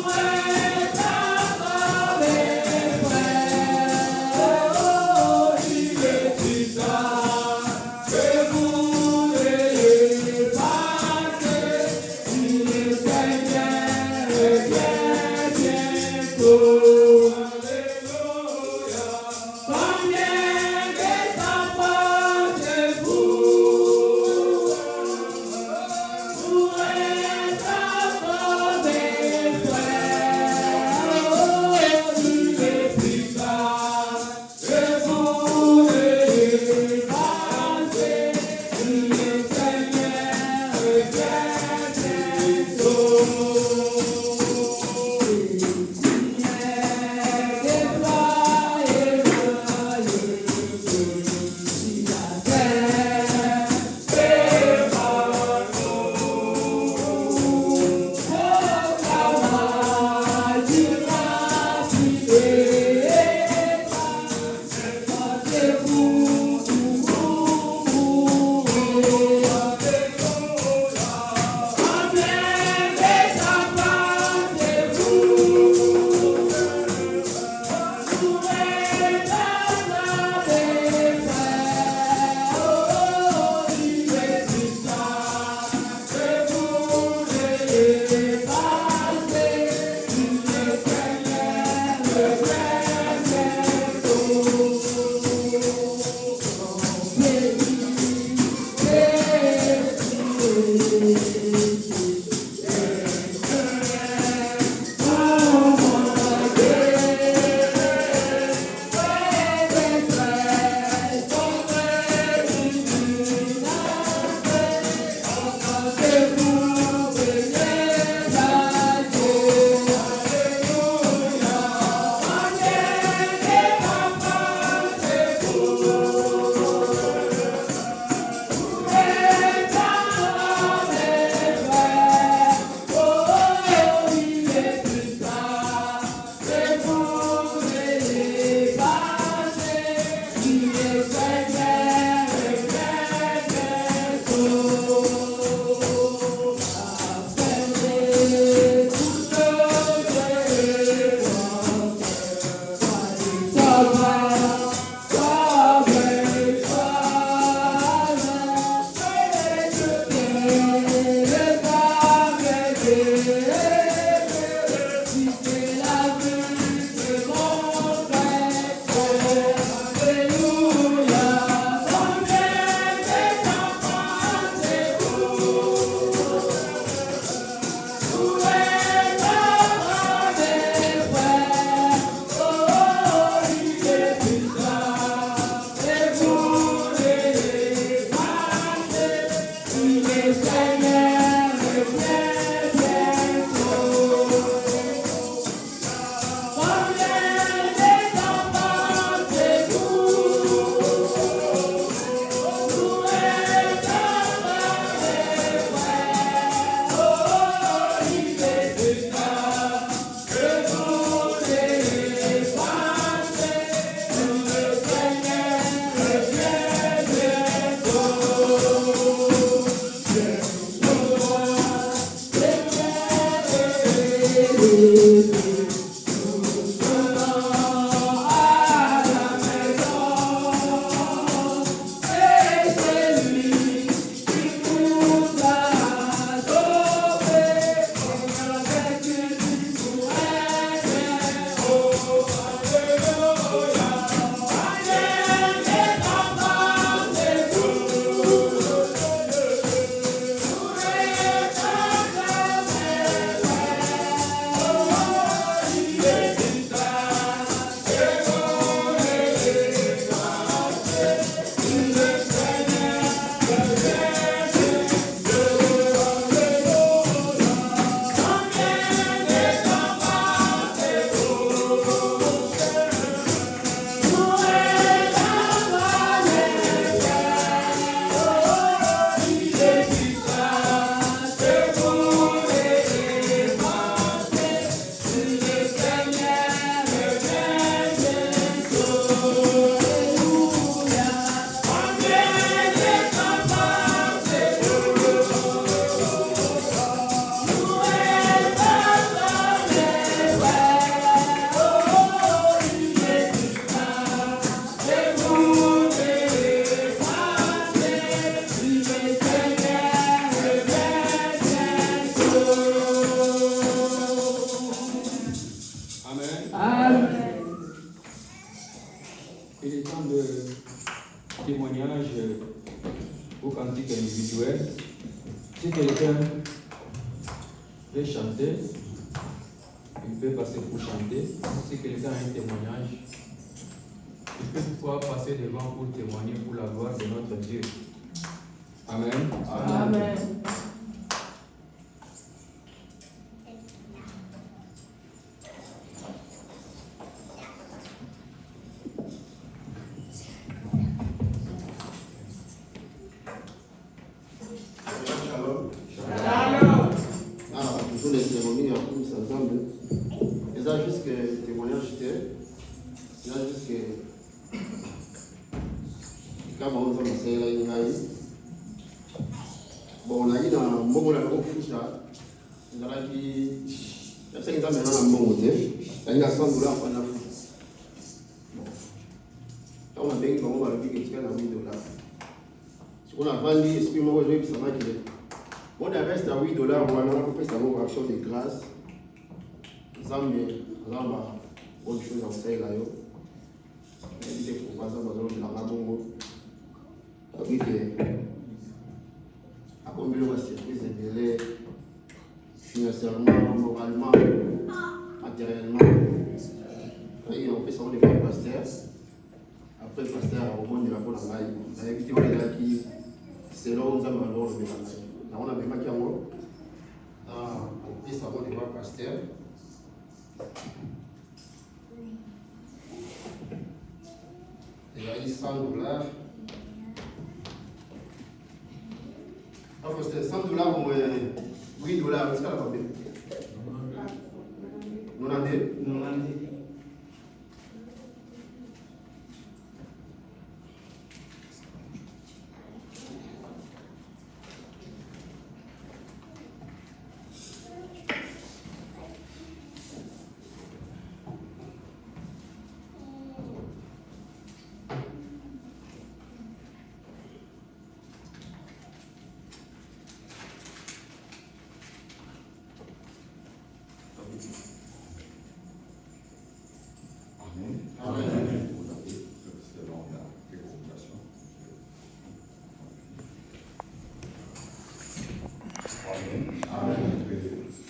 Away.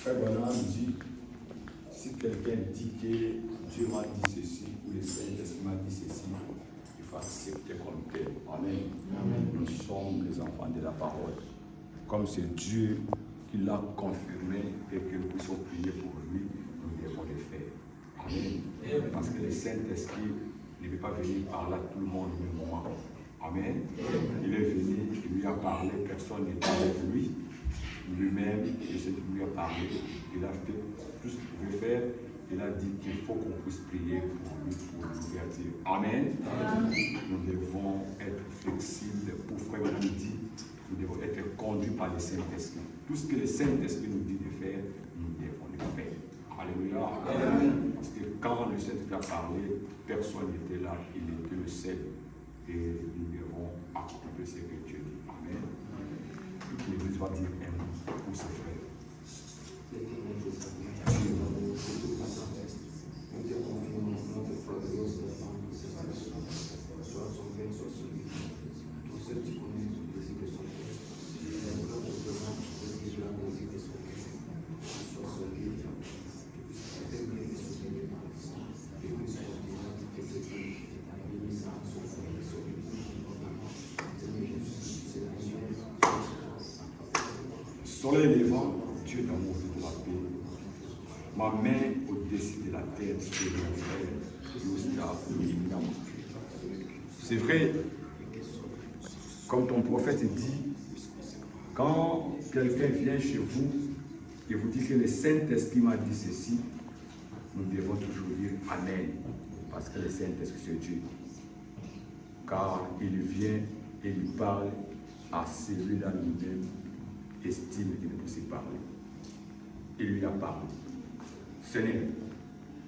Frère Bonheur nous dit, si quelqu'un dit que Dieu m'a dit ceci, ou le Saint-Esprit m'a dit ceci, il faut accepter comme tel. Amen. Amen. Nous sommes les enfants de la parole. Comme c'est Dieu qui l'a confirmé et que nous puissions prier pour lui, nous devons le faire. Amen. Parce que le Saint-Esprit ne veut pas venir parler à tout le monde au même moment. Amen. Il est venu, il lui a parlé, personne n'était avec lui. Lui-même, et c'est lui a parlé, il a fait tout ce qu'il pouvait faire, il a dit qu'il faut qu'on puisse prier pour lui, pour l'ouverture. Amen. Amen. Nous devons être flexibles, pour frère nous dit, nous devons être conduits par le Saint-Esprit. Tout ce que le Saint-Esprit nous dit de faire, nous devons le faire. Alléluia. Parce que quand le Seigneur a parlé, personne n'était là, il était le seul. Et nous devons accomplir ce que Dieu dit. Amen. Toute l'Église va dire Amen pour ses frères. Soleil levant, Dieu d'amour de la paix. Ma main au-dessus de la tête de mon frère, c'est vrai, comme ton prophète dit, quand quelqu'un vient chez vous et vous dit que le Saint-Esprit m'a dit ceci, nous devons toujours dire Amen, parce que le Saint-Esprit c'est Dieu. Car il vient et il parle à celui-là nous-mêmes estime qu'il ne peut se parler. Il lui a parlé. Seigneur,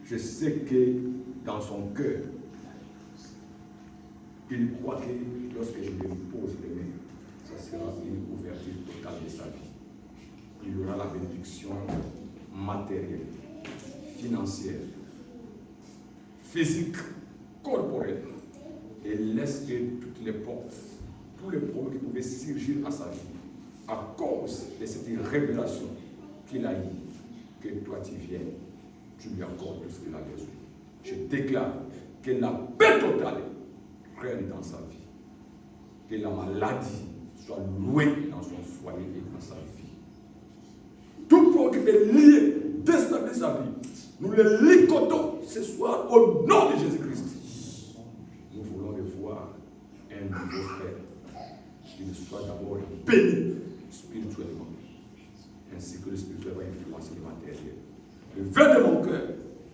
je sais que dans son cœur, il croit que lorsque je lui pose les mains, ça sera une ouverture totale de sa vie. Il aura la bénédiction matérielle, financière, physique, corporelle. Et laisse que toutes les portes, tous les problèmes qui pouvaient surgir à sa vie, à cause de cette révélation qu'il a eue, que toi tu viens, tu lui accordes tout ce qu'il a besoin. Je déclare que la paix totale règne dans sa vie. Que la maladie soit louée dans son foyer et dans sa vie. Tout problème qui est lié, déstabiliser sa vie, nous le licotons ce soir au nom de Jésus-Christ. Nous voulons le voir un nouveau frère qui soit d'abord béni spirituellement, ainsi que le spirituel va influencer le matériel. Le vœu de mon cœur,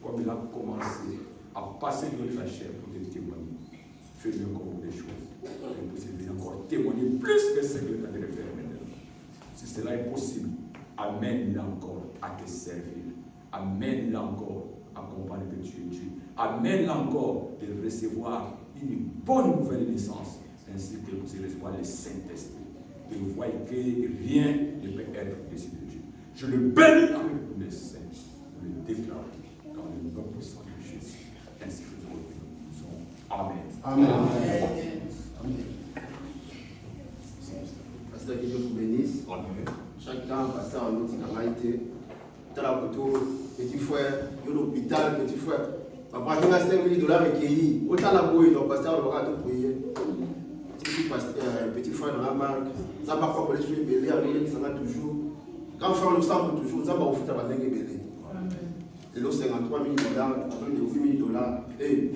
comme il a commencé à passer de la chair pour te témoigner, fais-lui encore des choses. Et vous venir encore témoigner plus que ce que tu as de faire maintenant. Si cela est possible, amène-le encore à te servir. Amène-le encore à comprendre que tu es Dieu. Amène-le encore de recevoir une bonne nouvelle naissance, ainsi que vous recevoir le Saint-Esprit. Et vous voyez que rien ne peut être au-dessus de Dieu. Je le bénis avec tous mes saints. Je le déclare dans le nom puissant de Jésus. Ainsi que nous disons Amen. Amen. Pasteur, que Dieu vous bénisse. Amen. Chaque temps, pasteur, en outil, dans l'haïté, dans la photo, petit frère, de l'hôpital, petit frère. Papa, il y a $5 000 recueillis. Autant la bouille, donc pasteur, on aura tout prier. Petit frère dans la marque, ça va pas les suivre, belé, avec ça va toujours. Grand frère, nous sommes toujours, ça va vous faire la belé. Et là, $53 000, après les $8 000, et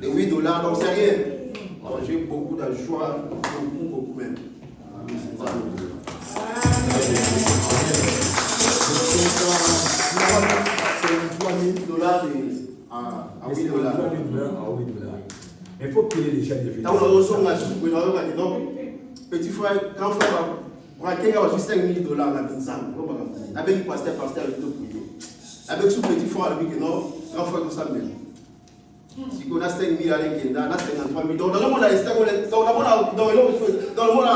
les $8, donc c'est rien. Alors, j'ai beaucoup de joie, beaucoup même. $3 000 à $8. Il faut payer les gens de vie. Petit frère, grand frère, on a reçu $5 000 à Vincent. Avec le pasteur, avec le prier. Avec ce petit frère, avec le grand frère, tout ça même. Si on a $5 000 à l'Ekenda, on a $53 000. Dans le monde, dans le monde,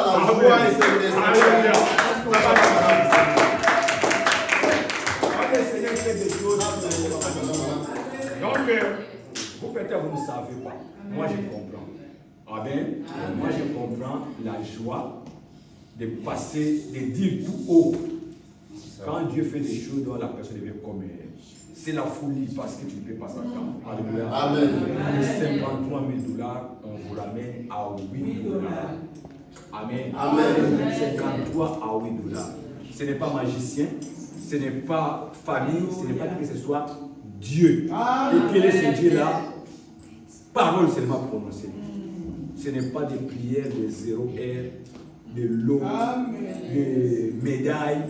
donc, vous peut-être vous ne savez pas. Moi, je comprends. Amen. Moi, je comprends la joie de passer, de dire tout haut. Quand Dieu fait des choses dont la personne devient comme elle. C'est la folie parce que tu ne peux pas s'attendre. Alléluia. Amen. Les $53 000, on vous l'amène à $8. Amen. Amen. 53 à $8. Ce n'est pas magicien, ce n'est pas famille, ce n'est pas que ce soit Dieu. Et quel est ce Dieu-là? Parole seulement prononcée. Ce n'est pas des prières de 0 heure, de l'eau, de médailles,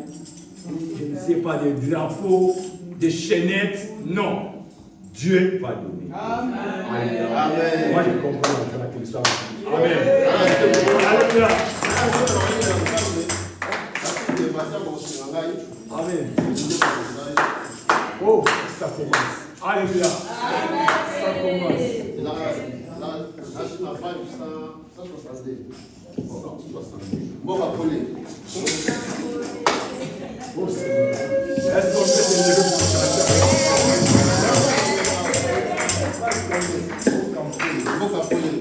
je ne sais pas, des drapeaux, des chaînettes. Non. Dieu va donner. Amen. Amen. Moi, je comprends la qu'il soit. Amen. Alléluia. Amen. Oh, ça commence. Alléluia. Ça commence. Bon, va coller. Est-ce qu'on peut se lever pour ça? Bon, va coller.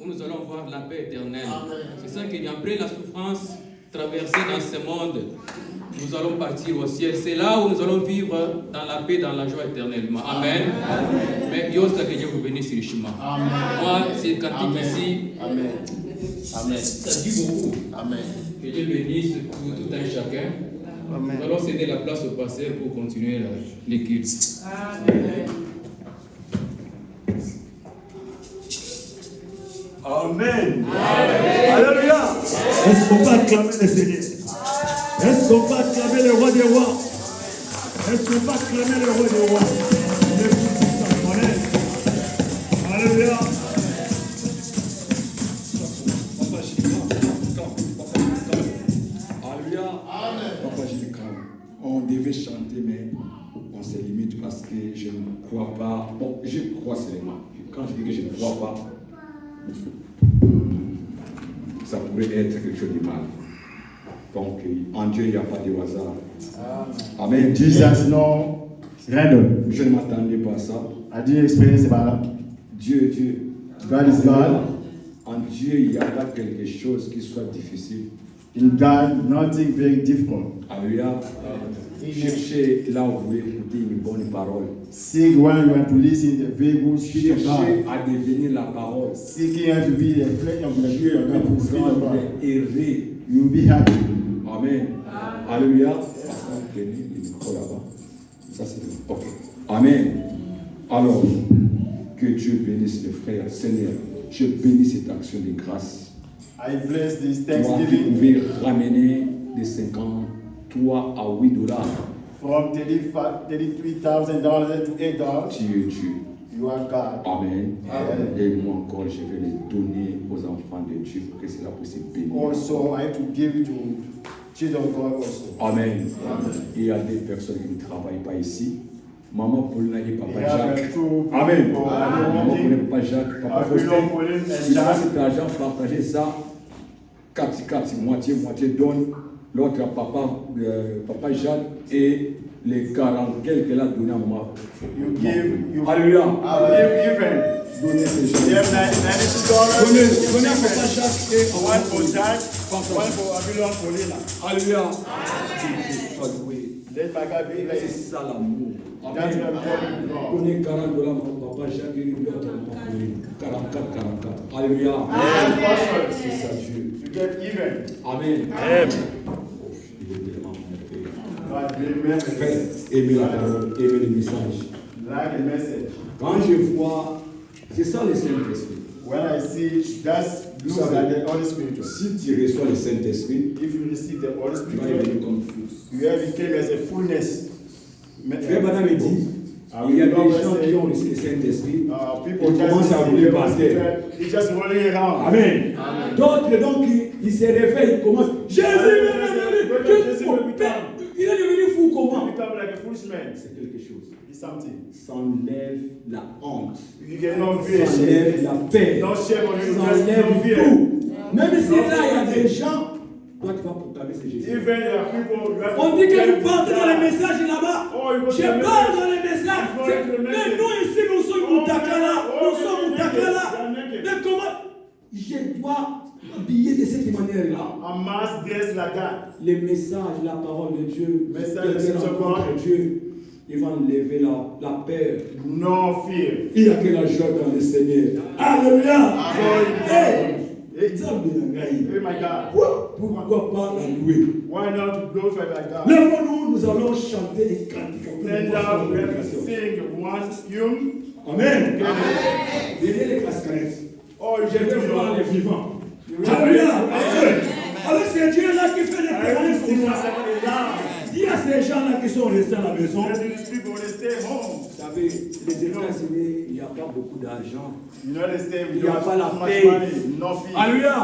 Où nous allons voir la paix éternelle. C'est ça qui vient après la souffrance, traverser dans ce monde, nous allons partir au ciel. C'est là où nous allons vivre dans la paix, dans la joie éternellement. Amen. Mais Dieu, que Dieu vous bénisse richement. Moi, c'est cantique ici. Amen. Amen. Ça dit beaucoup. Amen. Que Dieu bénisse tout un chacun. Amen. Nous allons céder la place au pasteur pour continuer les cultes. Amen. Alléluia. Est-ce qu'on va acclamer le Seigneur? Est-ce qu'on va acclamer le roi des rois? Est-ce qu'on va acclamer le roi des rois? Amen. Alléluia. Alléluia. Papa, je dis quand on devait chanter, mais on se limite parce que je ne crois pas. Bon, je crois seulement. Quand je dis que je ne crois pas, ça pourrait être quelque chose de mal. Donc, en Dieu, il n'y a pas de hasard. Amen. Jesus, no random. Je ne m'attendais pas à ça. I didn't experience about Dieu. God is God. En Dieu, il n'y a pas quelque chose qui soit difficile. In God, nothing very difficult. Alléluia. Cherchez là où vous voulez écouter une bonne parole. Seek when you want to listen to the very good speech of Cherchez God. à devenir la parole. Seeking how to be the flesh of the Dieu Spirit of God. vous The Spirit of rend God. erré. You will be happy. Amen. Alléluia. Pasteur, tenez le micro là-bas. Ça c'est bon. Ok. Amen. Alors, que Dieu bénisse les frères. Seigneur, je bénis cette action de grâce. I bless this Toi qui Thanksgiving pouvais ramener de 53 à 8 dollars. from $33,000 to $8. Tu es Dieu. You are God. Amen. Amen. Et moi encore, je vais les donner aux enfants de Dieu pour que cela puisse bénir. Also, I have to give it to children of God also. Amen. Il y a des personnes qui ne travaillent pas ici. Maman Paulina et Papa We have Jacques. two Amen. people Maman Paulina et Papa Jacques. Papa Faustin. Pauline and Il a Jacques. cet argent, partagez ça. 4, moitié, donne. L'autre à Papa Jacques et les 40 qu'elle a donné à maman. Alléluia. Donnez ces gens. They have $92. Donnez à Papa Jacques et One for Jack, one for Abilon Paulina. Alléluia. Let my God be C'est like ça l'amour. That's Amen. what I'm telling you. Donnez $40 à Papa Jacques et l'autre à Maman Pauline. 44. Alléluia. C'est ça Dieu. You get even. Amen. Il est tellement merveilleux. God remember. Frère, aimez la parole, aimez le message. Like a message. Quand je vois, c'est ça le Saint-Esprit. When I see, that's looks like the Holy Spirit. Si tu reçois le Saint-Esprit, If you receive the Holy tu vas Spirit, devenir comme fils. you have become as a fullness. Frère Madame dit, il y a des gens qui ont reçu le Saint-Esprit, People ils just commencent à receive rouler the par Holy terre. Spirit. It's just rolling around. Amen. D'autres, donc, ils se réveillent, ils commencent. Jésus, il est devenu fou You comment? become like a foolish man. C'est quelque chose. It's something. S'enlève la honte, You get no fear. s'enlève la paix, No shame on you. Just no s'enlève fear. tout. Même si là, il y a des gens, toi tu vas proclamer c'est Jésus. Even there are people you have On dit que tu parles dans les messages là-bas. Oh, you go to Je the parle message. dans les messages. You go to the Mais message. nous ici, nous sommes Moutakala. Nous sommes Moutakala. You are naked. Mais comment je dois m'habiller de cette manière-là? A mass dress like that. Les messages, la parole de Dieu, Message quelqu'un de rencontre God. Dieu, il va enlever la peur. No fear. Il n'y a que la joie dans le Seigneur. Alléluia. Hey, Hey, hey, my God. pourquoi pas la louer? Why not to glorify like God? Lève-nous, nous allons chanter et cantiques. Stand up and sing one hymn. Amen. Derrière les cascarettes, Oh, you je get vais to voir les know. vivants. Alléluia. Alors c'est Dieu là qui fait les I présences sing pour myself ça. loud. Dis à ces gens-là qui sont restés à la maison. These people, they stay home. Vous savez, les États-Unis, il n'y a pas beaucoup d'argent. You know, they stay Il n'y a pas la too much paix. money, no fear. Alléluia.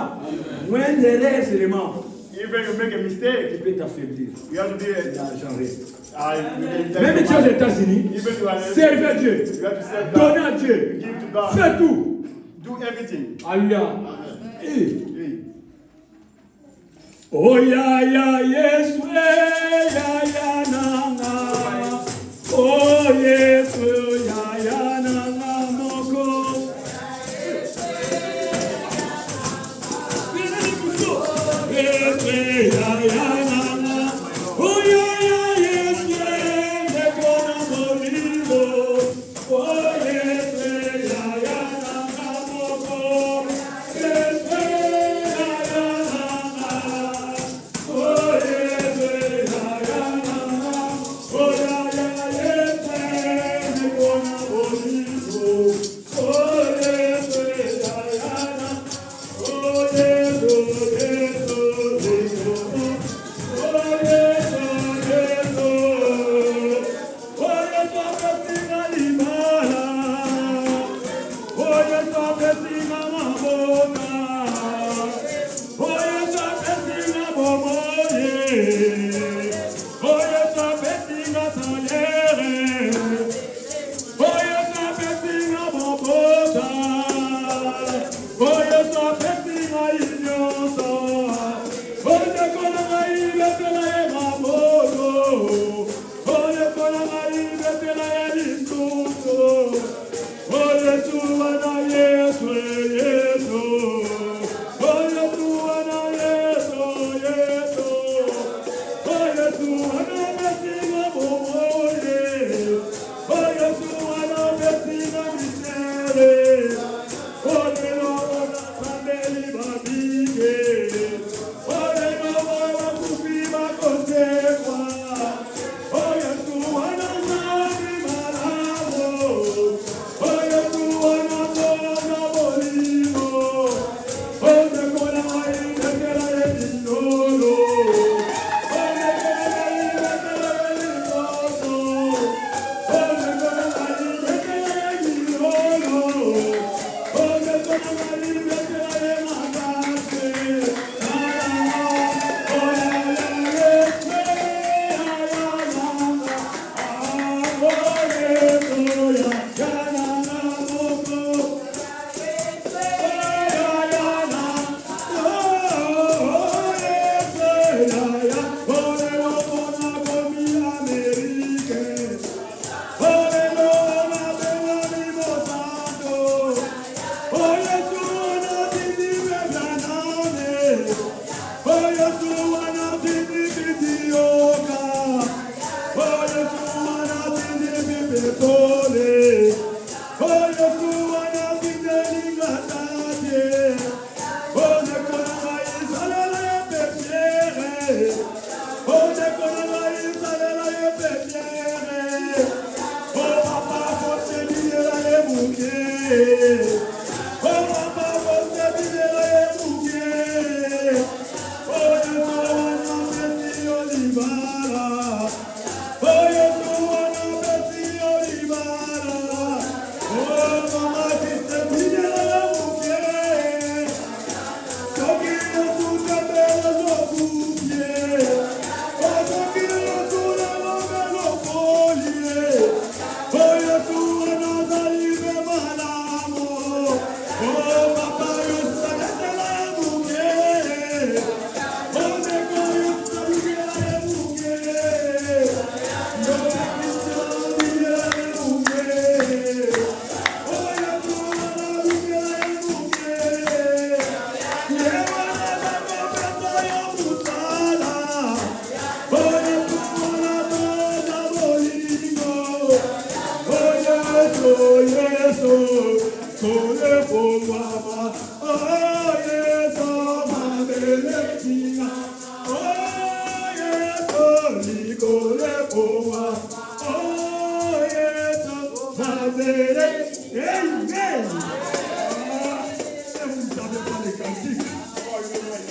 Moins d'erreurs seulement. Even you make a Tu mistake, peux t'affaiblir. you have to be L'argent reste. Même Même ici aux États-Unis, Even you are servez Dieu. you have to serve Donnez God. à Dieu. Give to God. Fais tout. Do everything. Alléluia. Eh. Hey. Oh ya ya Yesu ya ya nanga. Oh Yesu ya ya nanga moko. Yesu ya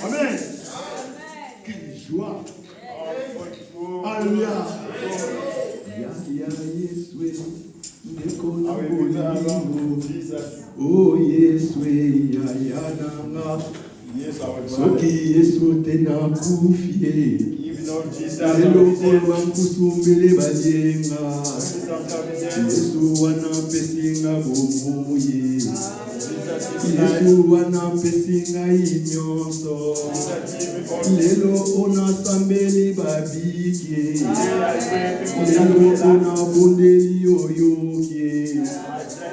Amen. Quelle joie. Alléluia. Oh Yeswe ya nanga. Soki Yesu tena kufie. Lelo wankusumbele bajenga. Yesu wanapesinga bomuye. Yesu wanapesinga inyonso. Lelo onasambeli babike. Lelo onabondeli oyoke.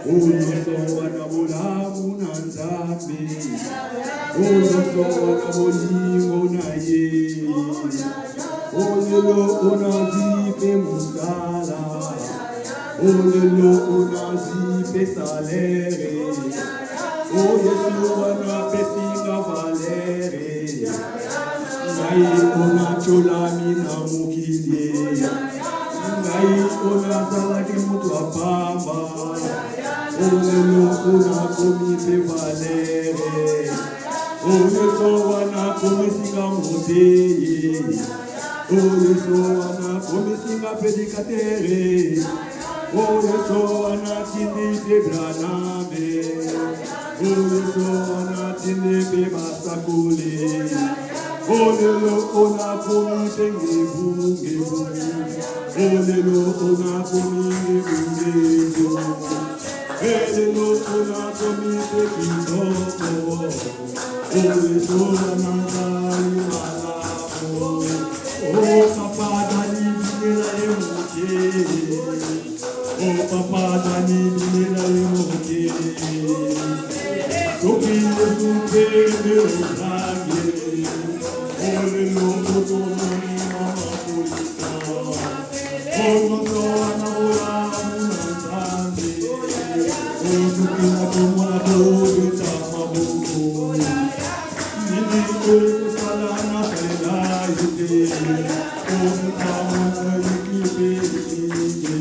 Onyonso wanabolamu na nzambe. Onyonso wanabolingo na ye. Olelo onazipe musala. Olelo onazipe salere. O Yesu wanapesinga valere. Ngai onacholami na mukili. Ngai onazalaki mutu apamba. Olelo onakomipe valere. O Yesu wanakomisinga muteye. O Yesu wanakomisinga pedikatere. O Yesu wanatinipe graname. O Yesu wanatinipe basakule. O lelo onakomipe ngebungebu. O lelo onakomipe ngebungebu. Lelo onakomipe kitoko. O Yesu wanazali malamu. O papa dani binela emuke. O papa dani binela emuke. Soki Yesu pene utange. O lelo otomoni mama polika. O noso anabola munazambe. O soki na tomona bobe tamabuko. Nini kusala na pela yute. O mukama yukipe yute.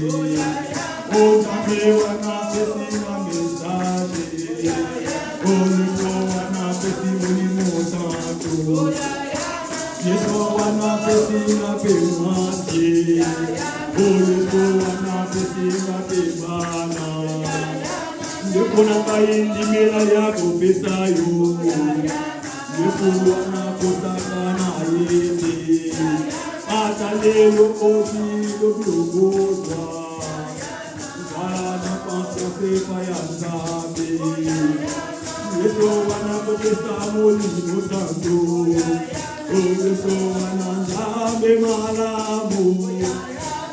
O kame wanapesinga mesaje. O Yesu wanapesinga mosanto. Yesu wanapesinga pemanje. O Yesu wanapesinga pemana. Ndekona kaindi mela yako pesa yo. Yesu wanakosaka na yete. Ata lelo otilo bilogozwa. Zana panse paya nzambe. Yesu wanakopesa molino santo. O Yesu wananzambe malamu.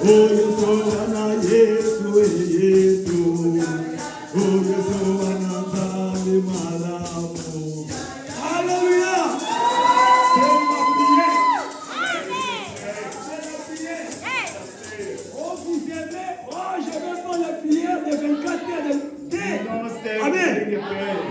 O Yesu wana Yesu Yesu. O Yesu wananzambe malamu. Alléluia. C'est ma prière. C'est la prière. Oh, vous aimez. Oh, je vais pas Amen.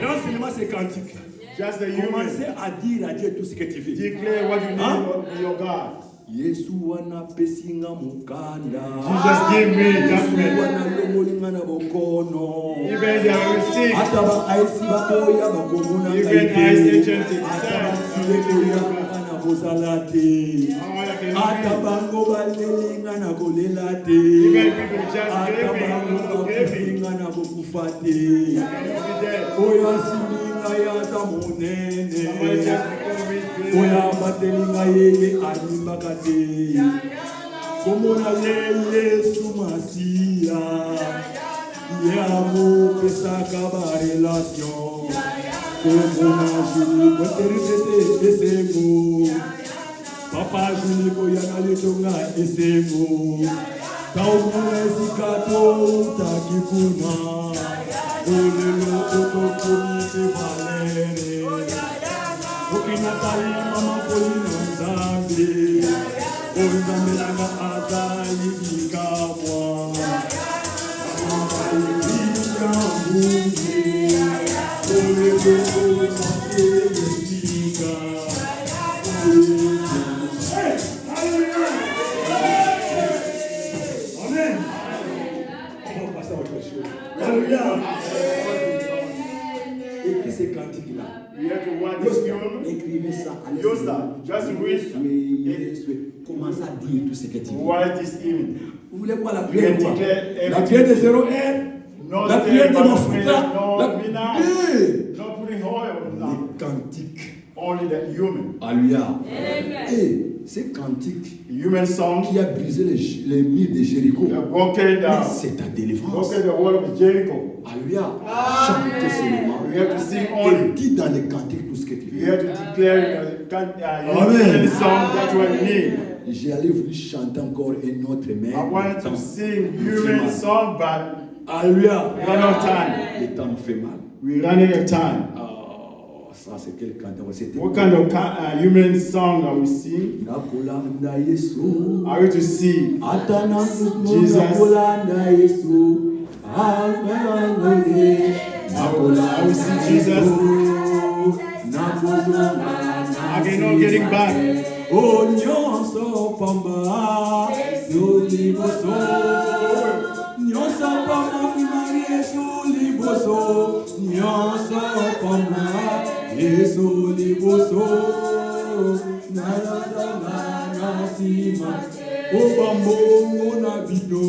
L'enseignement, c'est quantique. Just the human. Commencez à dire à Dieu tout ce que tu veux. Declare what you need in your God. Yesu wana pesinga mukanda. Jesus give me judgment. Wana lomolinga na bokono. Even they are sick. Ataba aisi bakoya bakomuna kaite. Even ice agents Ataba silekoya na bozalate. Atabango balelinga na kolelate. Even people just Atabango bakufinga na bokufate. Oya sininga ya tamunene. Oya batelinga yeye animakate. Komona Yesu Masia. Yamo pesaka ba relation. Komona jini kweterite esemo. Papa jini koyana letonga esemo. Kaumona zikato utakifuna. Olelo otokomite valere. Okinatali mama kolina nzambe. Onzambe langa atali bikamwa. Écris ces cantiques-là. You have to want this hymn. Écrivez ça. Use that. Just read. Commencez à dire tout ce que tu veux. Write this hymn. Vous voulez quoi la prière quoi? Declare La prière de 0 R. No La prière de step, mon no frère. prayer, no midnight. Hey. No putting oil. Les No. cantiques. Only the human. Alléluia. Et ces cantiques Human song. qui a brisé les murs de Jéricho, You have broken down. c'est ta délivrance. Broken the wall of Jericho. Alléluia. Chantez seulement. You have to sing Et only. dis dans les cantiques tout ce que tu You veux. have to declare Amen. any song that you need. J'allais vous chanter encore un autre mais I want to sing human song, but Alléluia. we run out of time. Le temps nous fait mal. We're running out of time. Oh, ça c'est quel cantique? C'était What kind of human song are we singing? Nakolanda Yesu. Are we to sing? Atana Jesus. Nakolanda Yesu. Amen. I will see Jesus. Again, no getting back. Oh, nyonso pamba, liboso. Nyonso pamba, Yesu liboso. Nyonso pamba, Yesu liboso. Na sima. O bambongo na bido,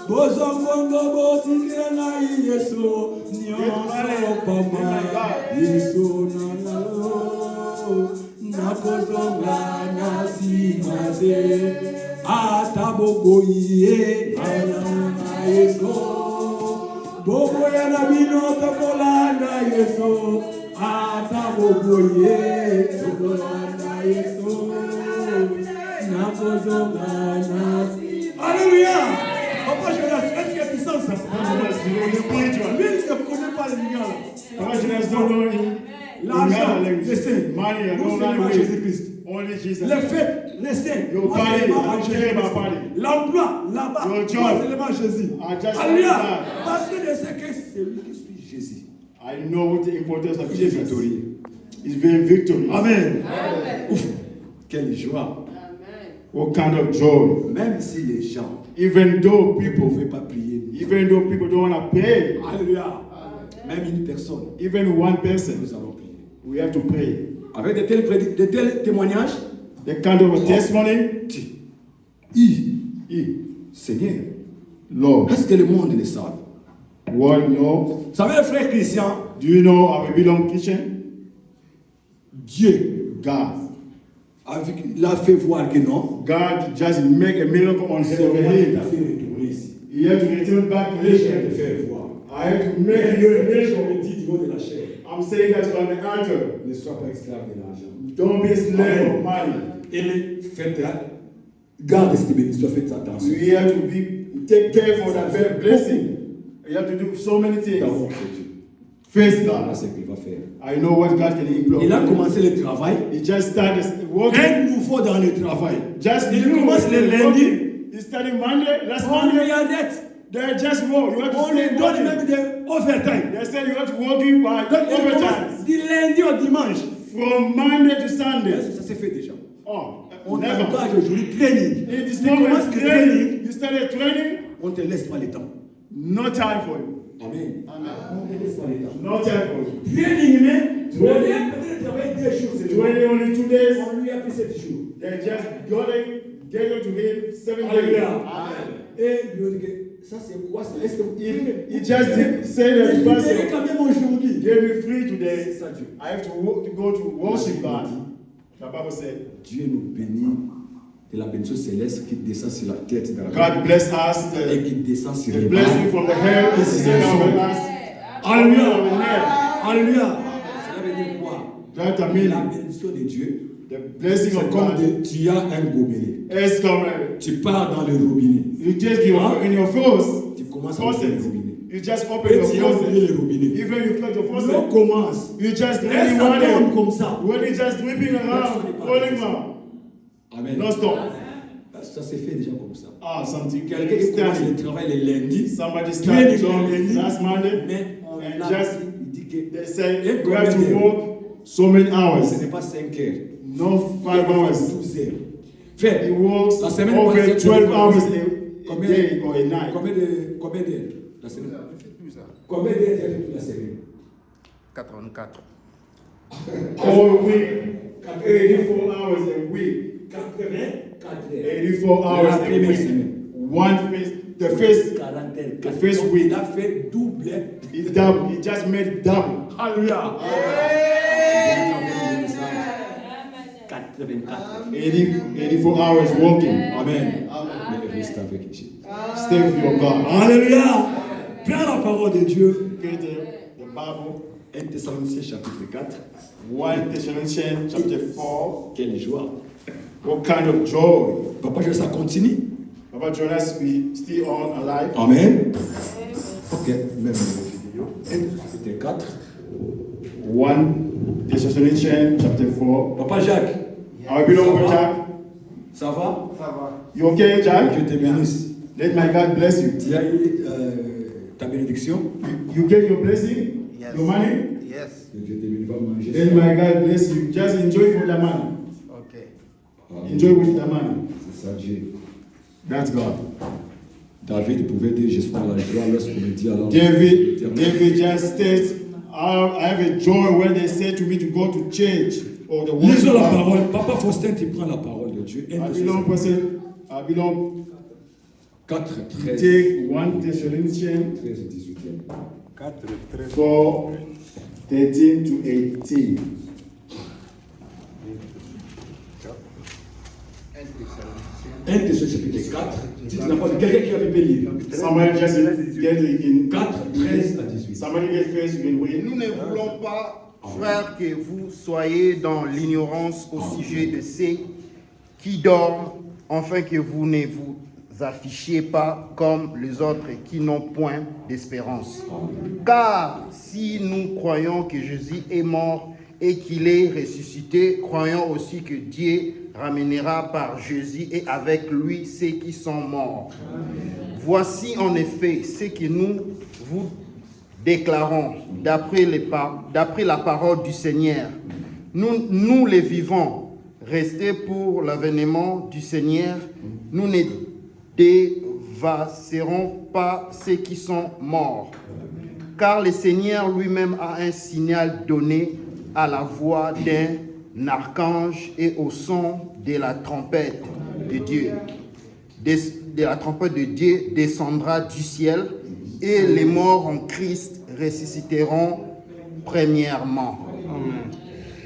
bozongo botikira na Yesu. Nyonso pamba, Yesu nakozonga nasimate ataboboye na Yesu boboya na bino tokolanda Yesu ataboboye tokolanda Yesu nakozonga nasi. Alléluia. Papa Jonas, est-ce que tu sens ça? Spiritual. Lui, il ne connaît pas les lingala. Papa Jonas don't know L'argent, language. laissez. Money and Nous no servons language. Jésus-Christ. Only Jesus. Les fêtes, laissez. Your Moi, body, seulement en I Jésus. care about body. L'emploi, là-bas. Your job. Moi, seulement en Jésus. I just Alléluia. want Parce que je sais que c'est lui qui suit Jésus. I know the importance of Il est Jesus. victorieux. He's very victorious. Amen. Ouf. Quelle joie. What kind of joy? Même si les gens Even though ne people, pouvaient pas prier. even though people don't want to pray, Alléluia. Même une personne, even one person, nous allons prier. we have to pray. Avec de tels témoignages, The kind of a testimony, Seigneur, Lord, est-ce que le monde le savent? what no? Vous savez, frère Christian, Do you know our belong kitchen? Dieu God. l'a fait voir que non. God just make a miracle on C'est over vrai, il a him. fait retourner ici. He had to return back to Je viens de nation. faire voir. I had to Mais make you a je nation. me dis du haut de la chair, I'm saying that on the altar. ne sois pas esclave de l'argent. Don't be a slave of money. Et faites, garde cette bénédiction, faites attention. You have to be take care for that very blessing. You have to do so many things. D'abord, c'est Dieu. Face Voilà God. ce qu'il va faire. I know what God can employ. Il a commencé le travail. He just started working. Un nouveau dans le travail. Just Il new commence le working. lundi. He's starting Monday, last On lui Monday. arrête. They just work. You have to On lui stay donne working. même des overtime. They say you have to working by Donc, il overtime. commence du lundi au dimanche. From Monday to Sunday. Ça s'est fait déjà. Oh, On never. t'engage aujourd'hui training. In this Tu commences moment, le training, training, you started training, on te laisse pas le temps. no time for you. Amen. On te laisse pas le temps. No time for you. Training, mais on est peut-être travailler 2 jours. C'est 20 only 2 days. On lui a pris 7 jours. They just got it, gave it to him 7 days. Alléluia. Et lui dit que ça c'est quoi ça? Est-ce que vous He just did say that Mais person libérez quand même aujourd'hui. gave me free today. C'est ça Dieu. I have to go to worship God. The Bible said, Dieu nous bénit de la bénédiction céleste qui descend sur la tête de la God bless us, et qui descend sur the les blessing bras. from the hair is descending over us. Alléluia. Alléluia. Cela veut dire quoi? That La means bénédiction de Dieu, the blessing c'est of comme God tu as un gobelet. is coming. Tu pars dans le robinet. You just give in your faucet. Tu commences à ouvrir le Faucet. robinet. You just open Et your tu as ouvert faucet. le robinet. Even you close your L'eau faucet. commence. You just Et really ça want tombe it. comme ça. When it's just whipping around, falling down. Amen. No stop. Ça s'est fait déjà comme ça. Ah, something. Quelqu'un qui commence le Somebody travail le lundi, started job last Monday. mais on And a just il dit que they say Et you have to combien work so many ce hours, n'est pas 5 heures. no 5 hours. 12 heures. Fait, He works la semaine over passée, 12 hours a combien, day or a night. combien d'heures la semaine? Combien d'heures tu as fait toute la semaine? 84. All week, 84 hours a week, 84 heures. 84 La hours a première week. semaine. One face, the first, 40 heures. the first Donc, week, il a fait double. he double, he just made double. Alléluia. 84. 84 hours working. Amen. Mais reste avec Dieu. Stay with your God. Alléluia. Prends la parole de Dieu. Okay, the Bible, 1 Thessaloniciens chapitre 4. 1 Thessalonians chapter 4. Quelle joie. What kind of joy? Papa, je ça continue. Papa Jonas, we still on alive. Amen. Ok, même vidéo. 1 chapitre 4. 1 Thessalonians chapter 4. Papa Jacques, Our beloved Jack, ça va? you okay, Que Jack? Dieu te bénisse. Let my God bless you. Tu as eu ta bénédiction. You get your blessing, Yes. your money. Yes. Que Dieu te bénisse. Va manger. Let my God bless you. Just enjoy for the money. Okay. Enjoy with the money. C'est ça, Dieu. That's God. David pouvait dire je suis dans la joie lorsqu'on me dit alors. David just states, I have a joy when they say to me to go to church or the worship. Lisons la parole. Papa Faustin, tu prends la parole de Dieu. I belong, person. I belong. 4, 13. Take 1 Thessalonians 13 et 18. 4, 13 to 18. 1 Thessaloniciens chapitre 4. Si tu n'as pas de quelqu'un qui a pu lire. Somebody just get it in 4, 13 à 18. Somebody get first in wait. Nous ne voulons pas, frères, que vous soyez dans l'ignorance au sujet de ceux qui dorment, afin que vous ne vous affichiez pas comme les autres qui n'ont point d'espérance. Car si nous croyons que Jésus est mort et qu'il est ressuscité, croyons aussi que Dieu ramènera par Jésus et avec lui ceux qui sont morts. Voici en effet ce que nous vous déclarons d'après la parole du Seigneur. Nous les vivants, restés pour l'avènement du Seigneur, nous ne dévasserons pas ceux qui sont morts. Car le Seigneur lui-même a un signal donné à la voix d'un archange et au son de la trompette de Dieu. De la trompette de Dieu descendra du ciel et les morts en Christ ressusciteront premièrement.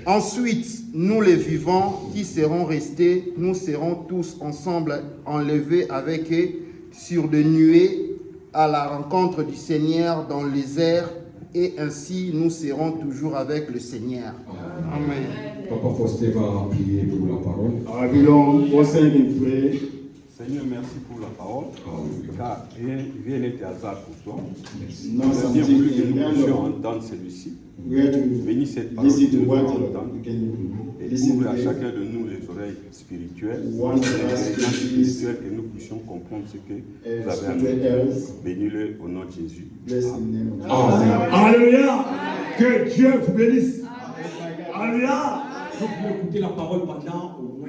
Ensuite, nous les vivants qui serons restés, nous serons tous ensemble enlevés avec eux sur des nuées à la rencontre du Seigneur dans les airs, et ainsi nous serons toujours avec le Seigneur. Amen. Papa Faustin va prier pour la parole. I belong, also in pray. Seigneur, merci pour la parole, car rien n'était hasard pour toi. No, Nous avons bien something voulu que in nous the puissions end entendre celui-ci. we have to Bénis cette parole listen que to nous what allons you entendre can et listen ouvre to à it. chacun de nous les oreilles spirituelles, One les of us intelligences is spirituelles que nous puissions comprendre ce que And vous avez spiritual amené. ears. Bénis-le au nom de Jésus. Bless in the name of Amen. Alléluia. Que Dieu vous bénisse. Alléluia. Vous pouvez écouter la parole pendant au moins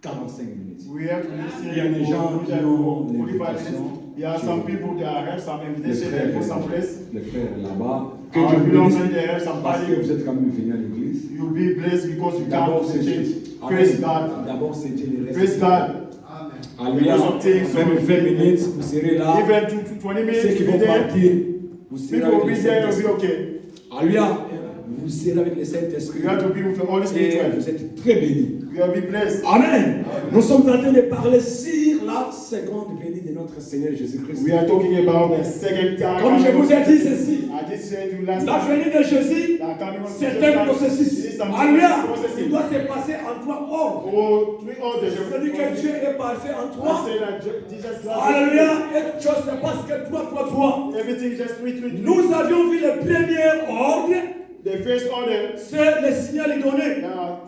45 minutes. We have to listen. Il y a des gens qui ont 45 l'invitation. minutes. There are some people that have some Les invitation frères, that go someplace. les frères là-bas, que Our Dieu vous beloved, bénisse they have parce que somebody. vous êtes quand même venus à l'église. You'll be blessed because you D'abord, come to c'est the church. Praise God. D'abord, c'est Dieu. Praise God. Alléluia. Because of things, Même 20 minutes, vous serez là. Even to 20 minutes, Ceux qui you'll vont be there. partir, vous serez People will avec be le there, you'll be Saint-Esprit. okay. Alléluia. Vous serez avec le Saint-Esprit. You have to be with the Holy Et Spirit. vous êtes très bénis. You will be blessed. Amen. Nous sommes en train de parler sur la seconde venue de notre Seigneur Jésus-Christ. We are talking about the second time. Comme je vous ai dit ceci, I just said to you last la time. venue de Jésus, that coming on c'est Jesus un Christ processus. is something Alléluia. processing. Il doit se passer en trois ordres. Oh, three orders. Je vous dis que Dieu est parfait en I trois. say that Jesus Christ. Alléluia. Et chose se passe que trois. Everything is just three. Nous avions vu le premier ordre, The first order, c'est le signal donné.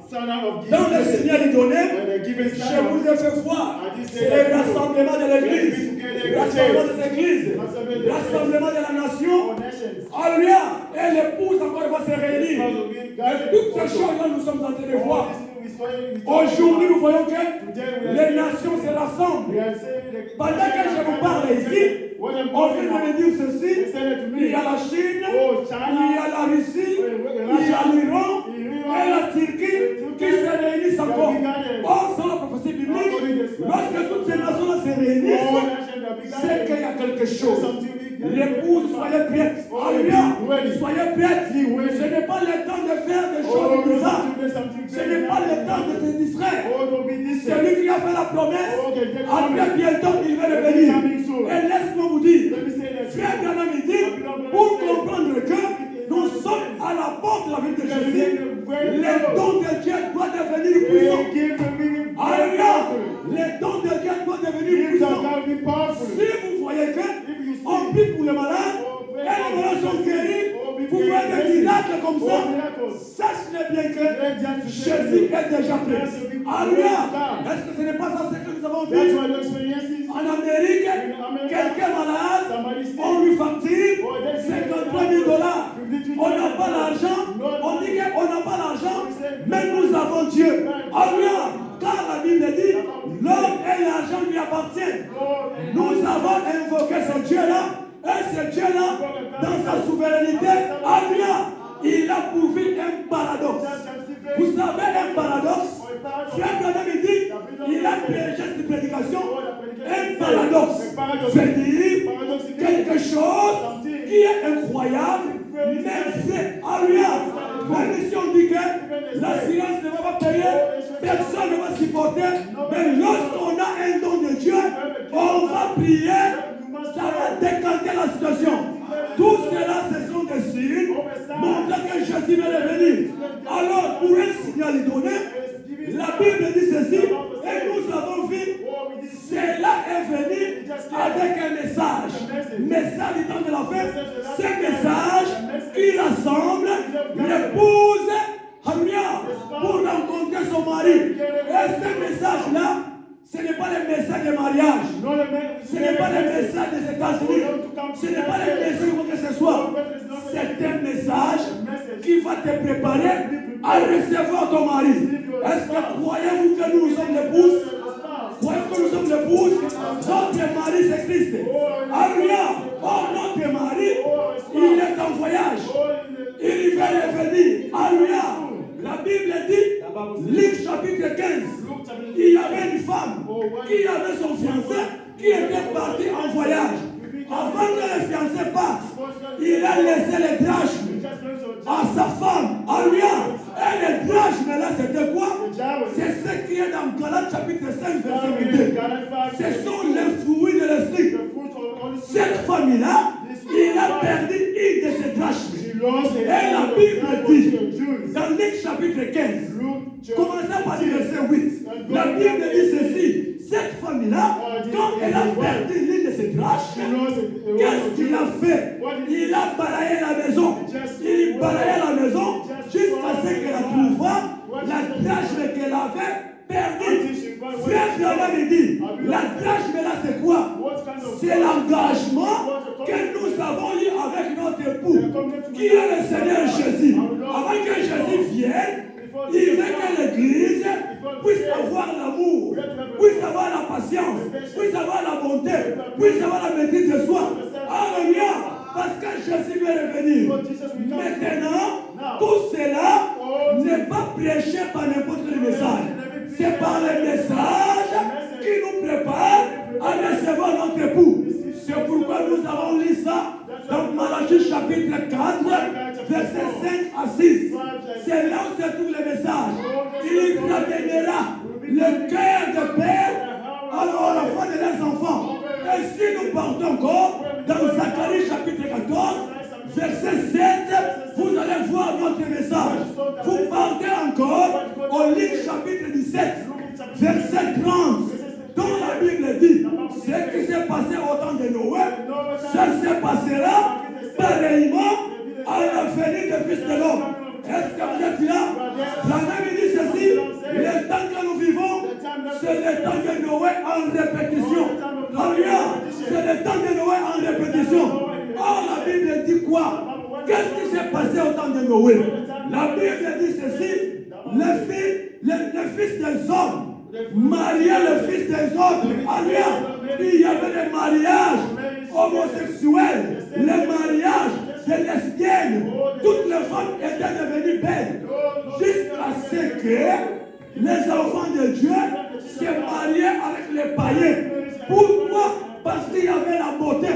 sign of giving. Dans le signal donné, And the giving je sign vous ai fait voir, I did say c'est that le rassemblement de l'église, le rassemblement des églises, le rassemblement de la nation. of nations. Alléluia. Et l'épouse encore va se réunir. Et toutes ces choses-là, nous sommes en train de voir. Aujourd'hui, nous voyons que les nations se rassemblent. Pendant que je vous parle ici, on vient de me dire ceci. Il y a la Chine, il y a la Russie, il y a l'Iran et la Turquie qui se réunissent encore. Or, c'est la prophétie biblique. Lorsque toutes ces nations-là se réunissent, c'est qu'il y a quelque chose. L'épouse, soyez prête. Alléluia. Soyez prête. Ce n'est pas le temps de faire des choses bizarres. Ce n'est pas le temps de te distraire. Celui qui a fait la promesse, après bientôt il va revenir. Et laisse-moi vous dire, frère Branham dit, pour comprendre que nous sommes à la porte de la vie de Jésus, les dons de Dieu doivent devenir puissants. Alléluia. Les dons de Dieu doivent devenir puissants. Si vous voyez que on prie pour les malades, et les malades sont guéris, vous voyez des miracles comme ça, sachez bien que Jésus est déjà prêt. Alléluia. Est-ce que ce n'est pas ça ce que nous avons vu en Amérique? Quelqu'un malade, on lui facture $53 000. On n'a pas l'argent, on dit qu'on n'a pas l'argent, mais nous avons Dieu. Alléluia. Car la Bible dit, l'homme et l'argent lui appartiennent. Nous avons invoqué ce Dieu-là, et ce Dieu-là, dans sa souveraineté, alléluia, il a pourvu un paradoxe. Vous savez un paradoxe? Frère Branham dit, il a prêché cette prédication, un paradoxe. C'est-à-dire quelque chose qui est incroyable, mais c'est alléluia. Même si on dit que l'assurance ne va pas payer, personne ne va supporter, mais lorsqu'on a un don de Dieu, on va prier, ça va décanter la situation. Tout cela, ce sont des signes montrant que Jésus va revenir. Alors, pour un signal donné, la Bible dit ceci, et nous avons vu, cela est venu avec un message. Message du temps de la fête, ce message qui rassemble l'épouse, alléluia, pour rencontrer son mari. Et ce message-là, ce n'est pas le message de mariage. Ce n'est pas le message des États-Unis. Ce n'est pas le message de quoi que ce soit. C'est un message qui va te préparer à recevoir ton mari. Est-ce que croyez-vous que nous sommes l'épouse? Croyez-vous que nous sommes l'épouse? Notre mari c'est Christ. Alléluia. Or notre mari, il est en voyage. Il va revenir. Alléluia. La Bible dit, Luc chapitre 15, il y avait une femme qui avait son fiancé qui était parti en voyage. Avant que le fiancé parte, il a laissé les drachmes à sa femme. Alléluia. Et les drachmes là, c'était quoi? C'est ce qui est dans Galates chapitre 5, verset 22. Ce sont les fruits de l'esprit. Cette famille-là, il a perdu une de ses drachmes. Et la Bible dit, dans Luc chapitre 15, commençons par le verset 8, la Bible dit ceci, cette famille-là, quand elle a perdu l'une de ses drachmes, qu'est-ce qu'il a fait? Il a balayé la maison. Il balayait la maison jusqu'à ce qu'elle trouva la drachme qu'elle avait perdue. Frère Branham dit, la drachme C'est l'engagement que nous avons eu avec notre époux, qui est le Seigneur Jésus. Avant que Jésus vienne, il veut que l'Église puisse avoir l'amour, puisse avoir la patience, puisse avoir la bonté, puisse avoir la maîtrise de soi. Alléluia! Parce que Jésus veut revenir. Maintenant, tout cela n'est pas prêché par n'importe quel message. C'est par le message qui nous prépare à recevoir notre époux. C'est pourquoi nous avons lu ça dans Malachie chapitre 4, versets 5 à 6. C'est là où se trouve le message. Il ramènera le cœur de père à l'enfant de leurs enfants. Et si nous partons encore dans Zacharie chapitre 14, verset 7, vous allez voir notre message. Vous partez encore au livre chapitre 17, verset 30, dont la Bible dit ce qui s'est passé au temps de Noé, ça se passera pareillement à la venue du Fils de l'homme. Est-ce que vous êtes là? La Bible dit ceci, le temps que nous vivons, c'est le temps de Noé en répétition. Alléluia, c'est le temps de Noé en répétition. Or, la Bible dit quoi? Qu'est-ce qui s'est passé au temps de Noé? La Bible dit ceci, le fils des hommes mariait le fils des autres. Alléluia, il y avait des mariages homosexuels, les mariages des lesbiennes. Toutes les femmes étaient devenues belles. Jusqu'à ce que les enfants de Dieu se mariaient avec les païens. Pourquoi? Parce qu'il y avait la beauté.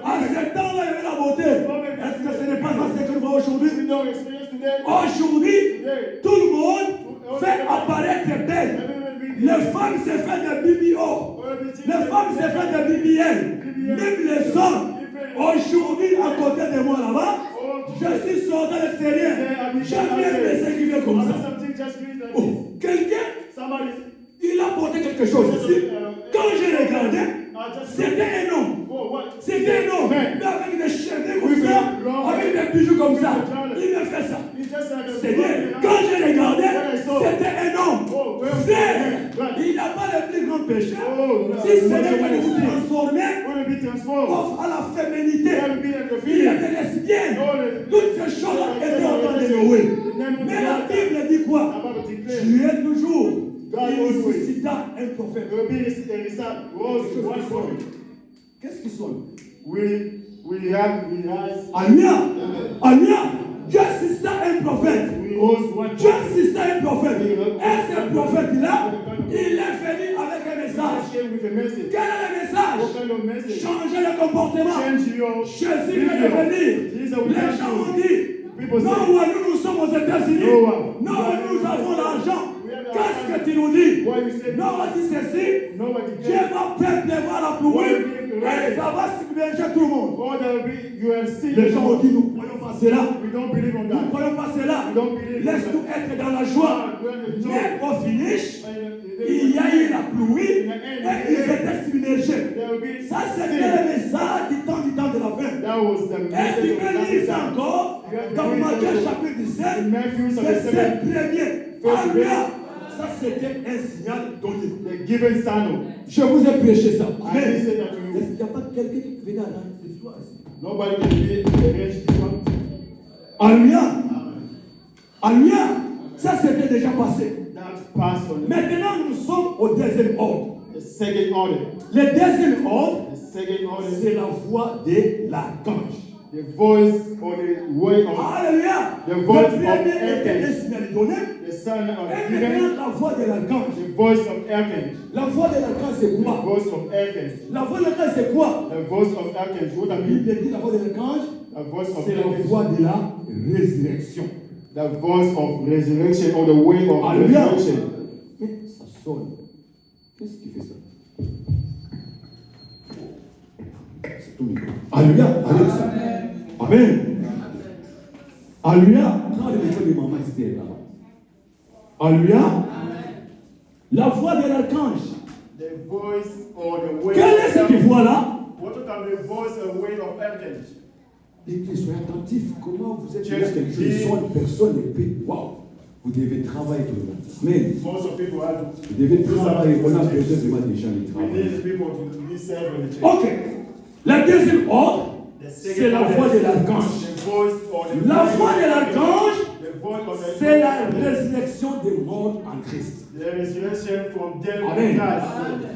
À ce temps-là, il y avait la beauté. Est-ce que ce n'est pas ça que nous voyons aujourd'hui? Aujourd'hui, tout le monde fait apparaître belle. Les femmes se font des BBO. Les femmes se font des BBL. Même les hommes. Aujourd'hui, à côté de moi là-bas, je suis sorti à l'extérieur. Jamais me s'écrivait comme ça. Oh, quelqu'un, il a porté quelque chose ici. Quand j'ai regardé, c'était un homme. C'était un homme, mais avec des cheveux comme ça, avec des bijoux comme ça. Il me fait ça. C'est bien. Quand j'ai regardé, c'était un homme. Frère, il n'a pas le plus grand péché. Si ce n'est pas de vous transformer à la féminité, il y a des lesbiennes. Toutes ces choses étaient en train de Noé. Mais la Bible dit quoi? Tu es toujours. Il suscita un prophète. Qu'est-ce qu'ils sont? Alléluia. Alléluia. Dieu suscita un prophète. Dieu suscita un prophète. Et ce prophète-là, il est venu avec un message. Quel est le message? Changer le comportement. Jésus vient de venir. Les gens ont dit, non, nous sommes aux États-Unis. Non, nous avons l'argent. Qu'est-ce que tu nous dis? Noah dit ceci, Dieu va faire pleuvoir la pluie et ça va submerger tout le monde. Les gens ont dit, nous ne croyons pas cela. Nous ne croyons pas cela. Laisse-nous être dans la joie. Mais au finish, il y a eu la pluie et ils étaient submergés. Ça, c'était le message du temps de la fin. Et tu peux lire ça encore dans Matthieu chapitre 17, verset 1er. Alléluia. Ça, c'était un signal donné. Je vous ai prêché ça. Amen. Est-ce qu'il n'y a pas quelqu'un qui venait à ce soir ici? Alléluia. Alléluia. Ça, c'était déjà passé. Maintenant, nous sommes au deuxième ordre. Le deuxième ordre, c'est la voix de l'archange. The voice or the word of Alléluia. The voice of the son of et maintenant la voix de l'archange. The voice of Archangel. La voix de l'archange c'est The quoi? voice of Archangel. La voix de l'archange c'est quoi? The voice of Archangel. What La I mean? Bible dit la voix de l'archange, c'est la voix de la résurrection. The voice of resurrection or the way of Alléluia. resurrection. Mais ça sonne. Qu'est-ce qui fait ça? C'est tout micro. Alléluia. Alléluia. Amen. Alléluia. Quand l'école de maman Esther là. Alléluia. La voix de l'archange. The voice or the way. Quelle est cette voix-là? What can the voice or way of Archangel? Église, soyez attentifs. Comment vous êtes là? Quelque chose sonne, personne ne peut. Waouh. Vous devez travailler tout le monde. Mais Most of people have. vous devez travailler. On a besoin vraiment des gens qui We need travaillent. people to be served in the church. Ok. Le deuxième ordre, c'est la voix de l'archange. The voice of the La voix de l'archange, The voice of the c'est la résurrection des morts en Christ. The resurrection from death Amen. to Christ.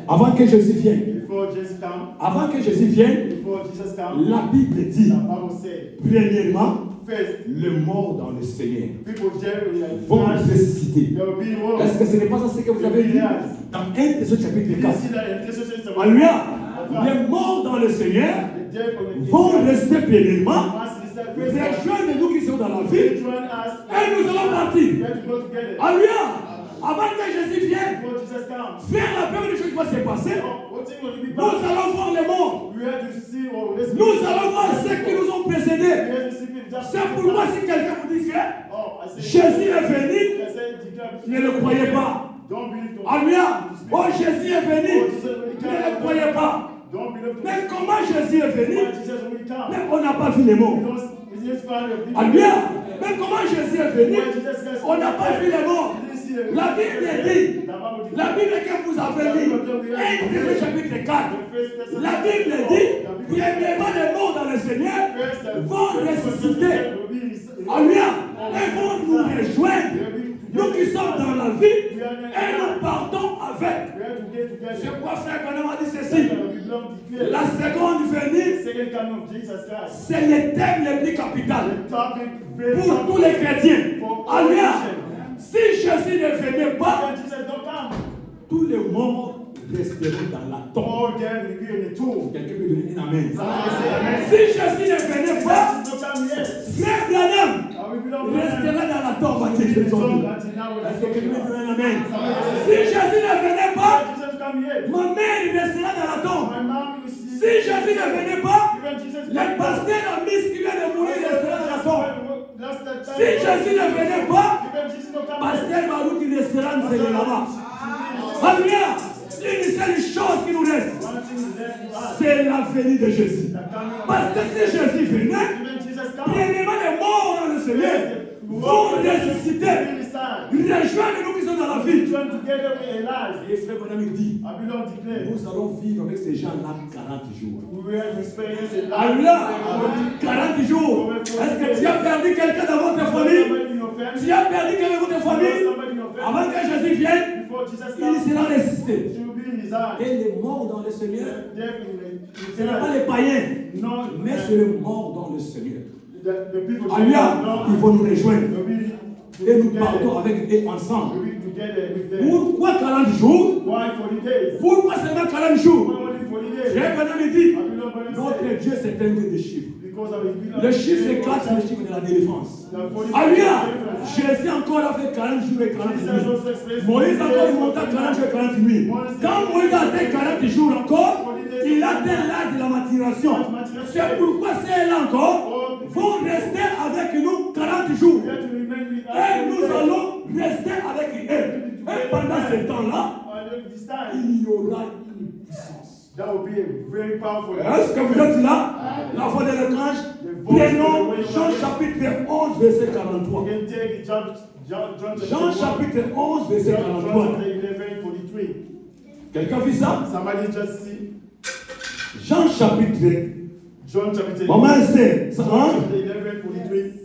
Avant que Jésus vienne, Before Jesus come, avant que Jésus vienne, before Jesus come, la Bible dit, the Bible said, premièrement, first, les morts dans le Seigneur people there vont will ressusciter. there will be war. Est-ce que ce n'est pas ça ce que vous avez dit dans 1 Thessaloniciens chapitre You 4? see that in Thessalonians chapter Alléluia. Les morts dans le Seigneur the death of the vont rester pleinement, must receive first. rejoindre nous qui sommes dans la vie, Join us. et nous allons partir. We have to go together. Alléluia. Avant que Jésus vienne, Before Jesus comes, faire la première des choses qui va se passer, what thing will be nous back? allons voir les morts. We have to see what will Nous allons voir ceux qui nous ont We précédés. have to see people that- C'est pourquoi si quelqu'un vous dit que Oh, I say- Jésus est venu, I said, declare- ne le croyez pas. Don't believe them. Alléluia. Oh, Jésus est venu, ne le croyez pas. Don't believe them. Mais comment Jésus est venu, Why Jesus will come? mais on n'a pas vu les morts. Because we just found a people- Alléluia. Mais comment Jésus est venu, Why Jesus says- on n'a pas vu les morts. We didn't see the- La Bible dit, The Bible dit- la Bible que vous avez lu, 1 Thessaloniciens chapitre 4, la Bible dit, premièrement les morts dans le Seigneur vont ressusciter. Alléluia. Et vont nous rejoindre. Nous qui sommes dans la vie, et nous partons avec. We have to get together. C'est quoi frère Branham a dit ceci. We belong together. La seconde venue, Second coming of Jesus Christ. c'est le thème le plus capital The topic very pour tous les chrétiens. For all Alléluia. Christians. Si Jésus ne venait pas, When Jesus don't come, tous les morts resteront dans la tombe. all them will be in the tomb. Quelqu'un peut donner une amen. Somebody say amen. Si Jésus ne venait pas, Jesus don't come yet. frère Branham And we belong restera dans la tombe. until Est-ce now. que quelqu'un peut donner un amen? Si Jésus ne venait pas, Jesus come yet. ma mère restera dans la tombe. My mom will see. Si Jésus ne venait pas, Even Jesus le pasteur Amis qui vient de mourir restera dans la tombe. Last time. Si Jésus ne venait pas, Even Jesus don't come yet. pasteur Baruch qui restera là-bas. Alléluia. Une seule chose qui nous reste, One thing is left to us. c'est la venue de Jésus. The coming of Parce que si Jésus venait, Even Jesus come. premièrement les morts dans le Seigneur vont ressusciter. Rejoindre nous qui sommes dans la vie. Join together with Elias. Et frère Branham dit, I belong declare. nous allons vivre avec ces gens-là 40 jours. We will experience a life. Alléluia. 40 jours. Est-ce que tu as perdu quelqu'un dans votre famille? Somebody in your family. Tu as perdu quelqu'un dans votre famille? Somebody in your family. Avant que Jésus vienne, Before Jesus il comes, sera ressuscité. she will be in his eyes. Et les morts dans le Seigneur, Definitely. ce n'est pas les païens, No, mais c'est les morts dans le Seigneur. the people. Alléluia. Ils vont nous rejoindre. Et nous together. partons avec eux ensemble. We'll be together with them. Pourquoi 40 jours? Why 40 days? Pourquoi seulement 40 jours? Why only 40 days? Frère Branham dit, I belong by the notre same. Dieu c'est un Dieu de chiffres. Because of his will. Le chiffre c'est 4, c'est le chiffre de la délivrance. The 40 Alléluia. days. Jésus encore a fait 40 jours et 40 Jesus nuits. also expressed Moïse 40 encore days. monta 40 jours et 40 nuits. Quand Moïse a atteint 40 jours encore, il a atteint l'âge de la maturation. C'est pourquoi ceux-là encore vont rester avec nous 40 jours. We have to remain with us. Et nous allons rester avec eux. Et pendant ce temps-là, And at this time, il y aura une puissance. that will be a very powerful. Est-ce que vous êtes là? La voix de l'archange. Prenons Jean chapitre 11, verset 43. You can take John Jean chapitre 11, verset John 43. chapter 11, 43. Quelqu'un vit ça? Somebody just see Jean chapitre. John chapter Maman sait. Ça, John hein? chapter 11, 43.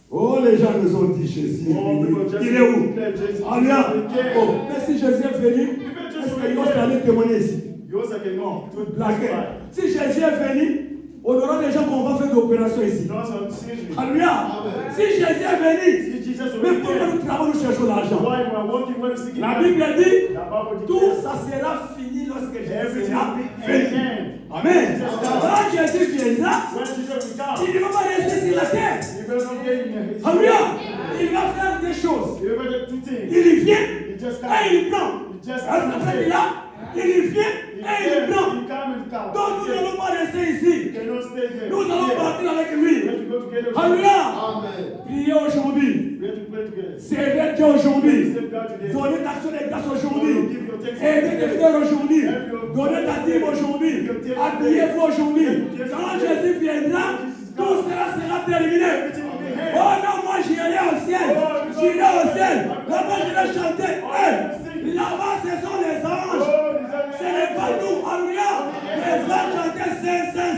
Oh, les gens nous ont dit Jésus est Oh, venu. people just Il est où? declare Jesus. Alléluia. Okay. Oh, mais si Jésus est venu, est-ce que Yos allait témoigner ici? You also can know. To Blaguer. Si Jésus est venu, on aura des gens qu'on va faire des opérations ici. Not on seriously. Alléluia. Si Jésus est venu, See Jesus will mais be pourquoi there. nous travaillons, nous cherchons l'argent? Why we are working, when we seeking La money. Bible dit, The Bible tout declares ça sera fini lorsque Jésus everything sera will be venu. amen. Amen. Quand Jésus viendra, When Jesus will come, il ne va pas rester sur la terre. he will not get in his Alléluia. Il va faire des choses. He will do two things. Il y vient He just et comes. il prend. He just Est-ce que comes. c'est là? Il vient et il prend. He come and come. Donc nous n'allons pas rester ici. You cannot stay there. Nous allons Yeah. partir avec We lui. have to go together. Alléluia. Amen. Priez aujourd'hui. We have to pray together. Servir Dieu aujourd'hui. Save God today. Donner l'action de grâce aujourd'hui. Give your thanks. Aider tes frères aujourd'hui. Donner ta dîme aujourd'hui. Habillez-vous aujourd'hui. Quand Jésus viendra, tout cela sera terminé. Oh non, moi j'irai au ciel. J'irai au ciel. Là-bas, j'irai chanter. Hey, là-bas, ce sont les anges. Ce n'est pas nous. Alléluia. Les anges chantaient Saint, Saint,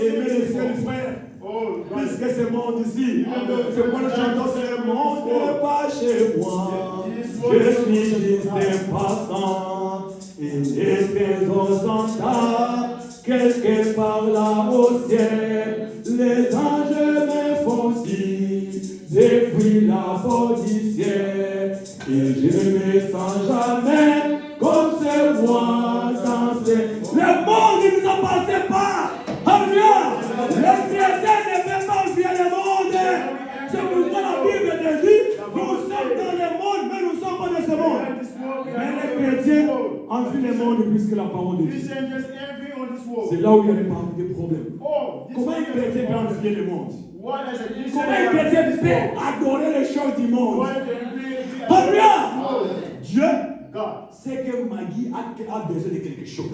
aimer les seuls frères. Puisque ce monde ici, ce qu'on chante, ce monde n'est pas chez moi. Je suis juste un passant, il est aux entends, quelque part là au ciel, les anges me font signe, depuis la porte du ciel, et je me sens jamais comme ce roi danser. Le monde ne nous appartient pas. Alléluia. Le chrétien ne fait pas via le monde. C'est pourquoi la Bible te dit, nous sommes dans le monde, mais nous ne sommes pas dans ce monde. Mais les chrétiens envient le monde plus que la parole de Dieu. C'est là où il y a des problèmes. Comment un chrétien peut envier le monde? Comment un chrétien peut adorer les choses du monde? Alléluia. Dieu c'est que Maggie a besoin de quelque chose.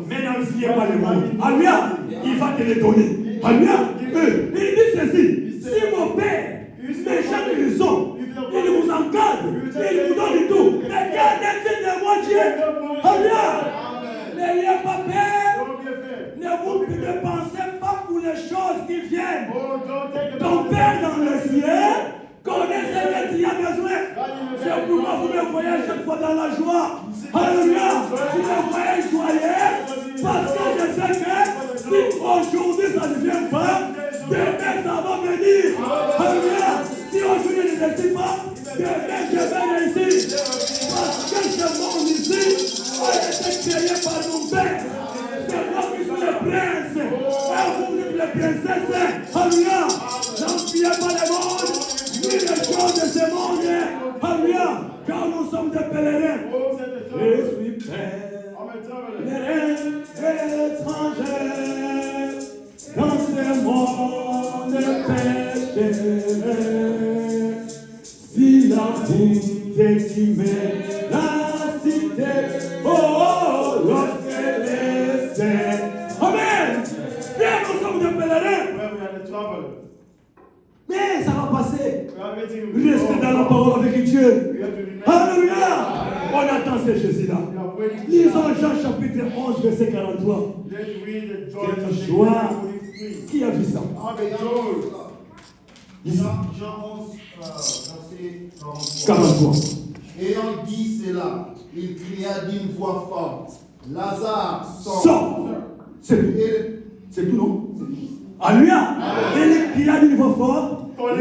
Mais n'enviez pas le monde. Alléluia. Il va te le donner. Alléluia. Il dit ceci. Si mon père, les gens qui le sont, il vous encadre, il vous donne tout. Mais gardez-vous de moi, Dieu. Alléluia. N'ayez pas peur. Ne pensez pas pour les choses qui viennent. Ton Père dans le ciel connaît ce que tu as besoin. C'est pourquoi vous me voyez chaque fois dans la joie. Alléluia. Vous me voyez joyeux. Parce que je sais que si aujourd'hui ça ne vient pas, demain ça va venir. Alléluia. Si aujourd'hui je ne décide pas, demain je vais réussir. Parce que ce monde ici a été créé par mon Père. C'est moi qui suis le prince. Et vous êtes les princesses. Alléluia. N'enviez pas le monde. Ni les choses de ce monde. Alléluia. Car nous sommes des pèlerins. Je suis père. Pèlerin étranger. Dans ce monde péché. Si la bonté qui met la cité. Oh, lorsque les saints. Amen. Bien, nous sommes des pèlerins. Mais ça va passer. Restez dans la parole avec Dieu. Alléluia. On attend ce Jésus-là. Lisons Jean chapitre 11, verset 43. Quelle joie. Qui a vu ça? Jean 11, verset 43. 43. Ayant dit cela, il cria d'une voix forte, Lazare, sort. Sors. C'est tout, non? Alléluia. Il cria d'une voix forte,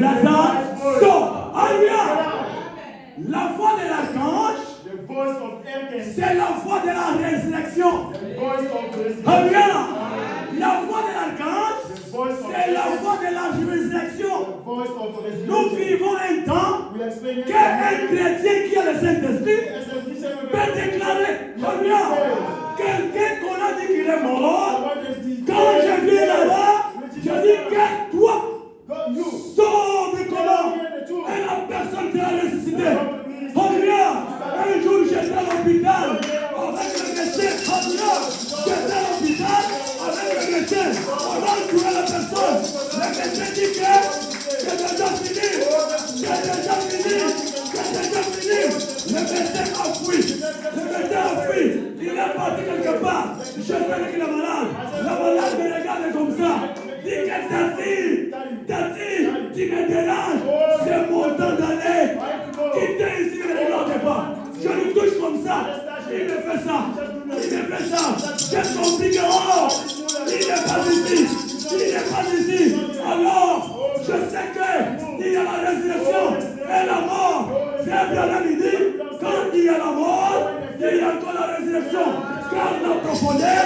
Lazare, sort. Alléluia. La voix de l'archange, c'est la voix de la résurrection. Alléluia. La voix de l'archange, c'est la voix de la résurrection. Nous vivons un temps qu'un chrétien qui a le Saint-Esprit peut déclarer, Alléluia, quelqu'un qu'on a dit qu'il est mort, quand je viens là-bas, je dis que toi, sors de colère et la personne sera ressuscitée. Alléluia. Un jour j'étais à l'hôpital avec le médecin. Alléluia. J'étais à l'hôpital avec le médecin. On a trouvé la personne. Le médecin dit que c'est déjà fini. C'est déjà fini. C'est déjà fini. Le médecin a fui. Le médecin a fui. Il est parti quelque part. Je sais qu'il est malade. La malade me regarde comme ça. Dit que Tati, tu me déranges. C'est mon temps d'aller. Quittez ici, ne regardez pas. Je le touche comme ça. Il me fait ça. Il me fait ça. J'ai compris que il n'est pas ici. Il n'est pas ici. Alors, je sais qu'il y a la résurrection et la mort. C'est bien la midi. Quand il y a la mort, il y a encore la résurrection. Car la profondeur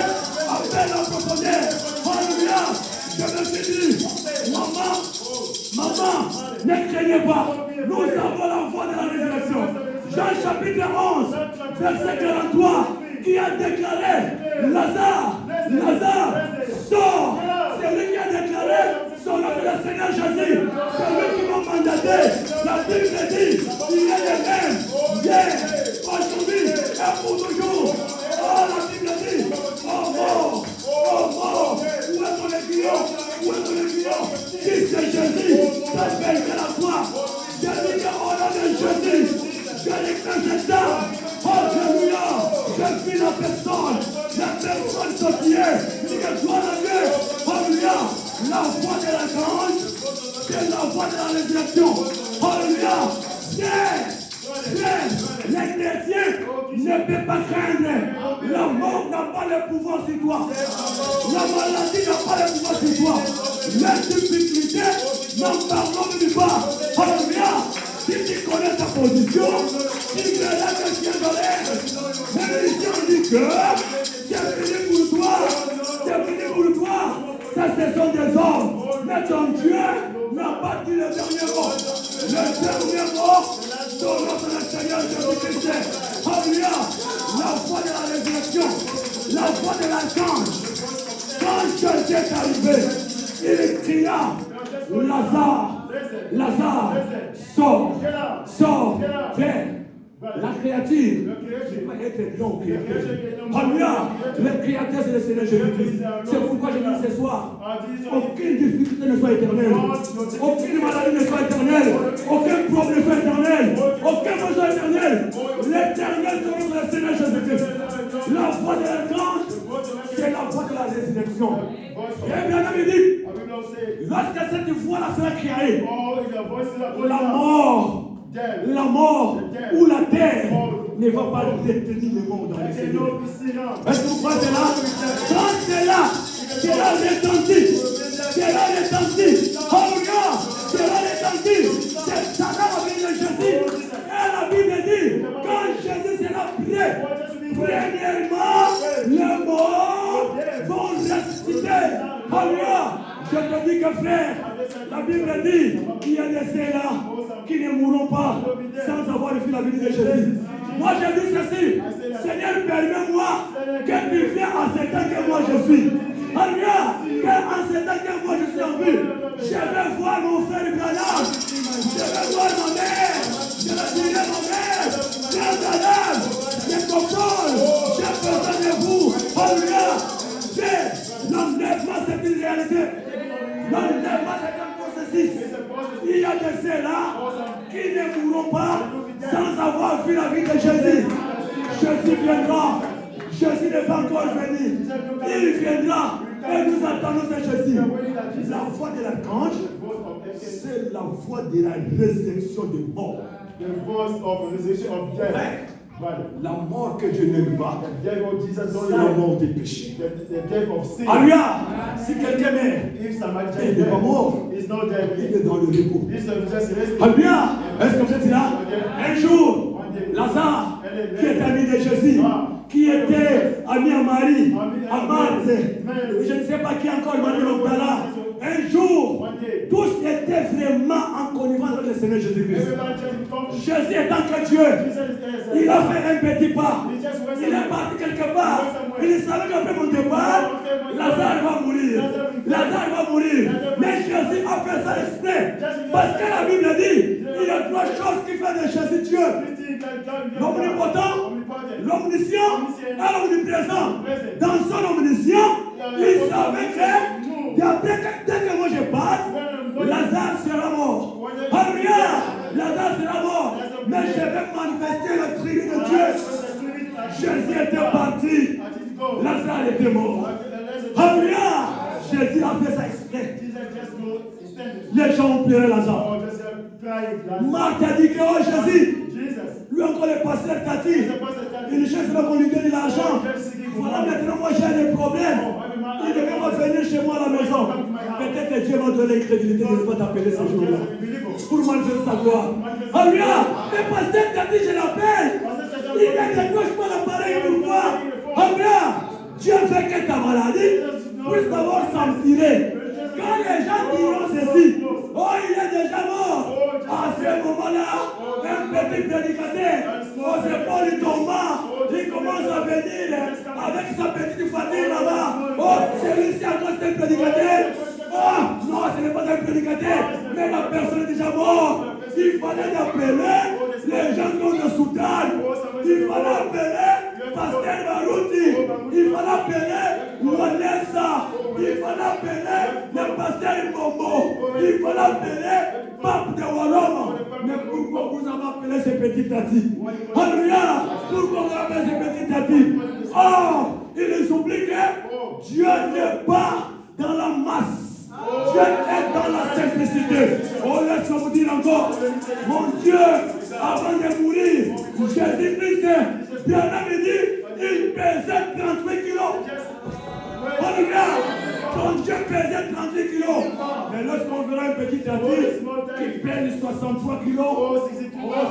appelle la profondeur. Alléluia. Je me suis dit, maman, ne craignez pas. Nous avons la voix de la résurrection. Jean chapitre 11, verset 43, qui a déclaré, Lazare, sors. C'est lui qui a déclaré son nom de le Seigneur Jésus. C'est lui qui m'a mandaté. La Bible dit, il est le même. Hier, aujourd'hui et pour toujours. Oh, la Bible dit, oh mort, où est ton aiguillon? Où est ton aiguillon? Si c'est Jésus, ça fait que la foi. Je dis qu'au nom de Jésus, je déclare ça. Alléluia. pas le pouvoir sur toi. La maladie n'a pas le pouvoir sur toi. Les difficultés n'en parlons même pas. Alléluia. Si tu connais ta position, tu verras que tu es dans l'air. Mais ici on dit que c'est fini pour toi. C'est fini pour toi. Ça, ce sont des hommes. Mais ton Dieu n'a pas dit le dernier mot. Le dernier mot, son nom de le Seigneur Jésus-Christ. Alléluia. La foi de la résurrection, la foi de l'archange. Quand Jésus est arrivé, il cria, Lazare, sors, viens. La créature va être non créateur. Alléluia. Le créateur, c'est le Seigneur Jésus-Christ. C'est pourquoi je dis ce soir, aucune difficulté ne soit éternelle. Aucune maladie ne soit éternelle. Aucun problème ne soit éternel. Aucun besoin éternel. L'éternel se trouve dans le Seigneur Jésus-Christ. La voix de l'archange, c'est la voix de la résurrection. Et bien, on dit, lorsque cette voix-là sera créée, la mort ou la terre ne va pas retenir le monde dans les Seigneur. Est-ce que vous croyez cela? Quand c'est là retenti. Alléluia. C'est là retenti. C'est ça la Bible de Jésus. Et la Bible dit, quand Jésus sera prêt, premièrement, les morts vont ressusciter. Alléluia. Je te dis que frère, la Bible dit qu'il y a des ceux-là qui ne mourront pas sans avoir vu la vie de Jésus. Moi je dis ceci, Seigneur, permets-moi que tu viennes en ce temps que moi je suis. Alléluia, qu'en ce temps que moi je suis en vie, je vais voir mon frère Branham, je vais voir ma mère, je vais dire ma mère, frère Branham, je comprends, j'ai besoin de vous. Alléluia, l'enlèvement c'est une réalité. L'enlèvement c'est un processus. Il y a des ceux-là qui ne mourront pas sans avoir vu la vie de Jésus. Jésus viendra. Jésus n'est pas encore venu. Il viendra. Et nous attendons ce Jésus. La voix de l'archange, c'est la voix de la résurrection des morts. La mort que je n'aime pas, c'est la mort des péchés. Alléluia. Si quelqu'un meurt, il n'est pas mort, il est dans le repos. Alléluia. Est-ce que vous êtes là? Un jour, Lazare, qui est ami de Jésus, qui était ami à Marie, à Marthe, je ne sais pas qui encore, Marie Magdala. Un jour, tous étaient vraiment en connivence avec le Seigneur Jésus-Christ. Jésus étant que Dieu, il a fait un petit pas. Il est parti quelque part. Il savait qu'après mon départ, Lazare va mourir. Mais Jésus a fait ça exprès. Parce que la Bible dit, il y a trois choses qui font de Jésus Dieu. L'omnipotent, l'omniscient et l'omniprésent. Dans son omniscience, il savait que dès que moi je passe, Lazare sera mort. Alléluia! Lazare sera mort. Mais je vais manifester le tribut de Dieu. Jésus était parti. Lazare était mort. Alléluia! Jésus a fait ça exprès. Les gens ont pleuré Lazare. Marthe a dit que oh Jésus, lui encore le pasteur t'a dit, une chaise va qu'on lui donne l'argent. Voilà, maintenant moi j'ai des problèmes. Il devait venir chez moi à la maison. Peut-être que Dieu m'a donné crédibilité de ne pas t'appeler ce jour-là. Pour manifester sa gloire. Alléluia! Le pasteur t'a dit, je l'appelle. Il ne décroche pas l'appareil une fois. Alléluia! Dieu fait que ta maladie puisse d'abord s'empirer. Quand les gens diront ceci, oh il est déjà mort. À ce moment-là, un petit prédicateur, aux épaules tombant, il commence à venir avec sa petite famille là-bas. Oh, celui-ci à cause d'un prédicateur. Oh, non, ce n'est pas un prédicateur, mais la personne est déjà morte. Il fallait appeler les gens qui ont le Soudan. Il fallait appeler Pasteur Barouti. Il fallait appeler Wanessa. Il fallait appeler le Pasteur Momo. Il fallait appeler Pape de Waloma. Mais pourquoi vous avez appelé ce petit tati? Alléluia! Pourquoi vous avez appelé ce petit tati? Oh, ils oublient que Dieu n'est pas dans la masse. Dieu est dans la simplicité. Oh, laisse-moi vous dire encore. Mon Dieu, avant de mourir, Jésus-Christ, bien dit, il pesait 38 kg. Alléluia. Son Dieu pesait 38 kilos. Mais lorsqu'on verra un petit artiste qui pèse 63 kilos, oh,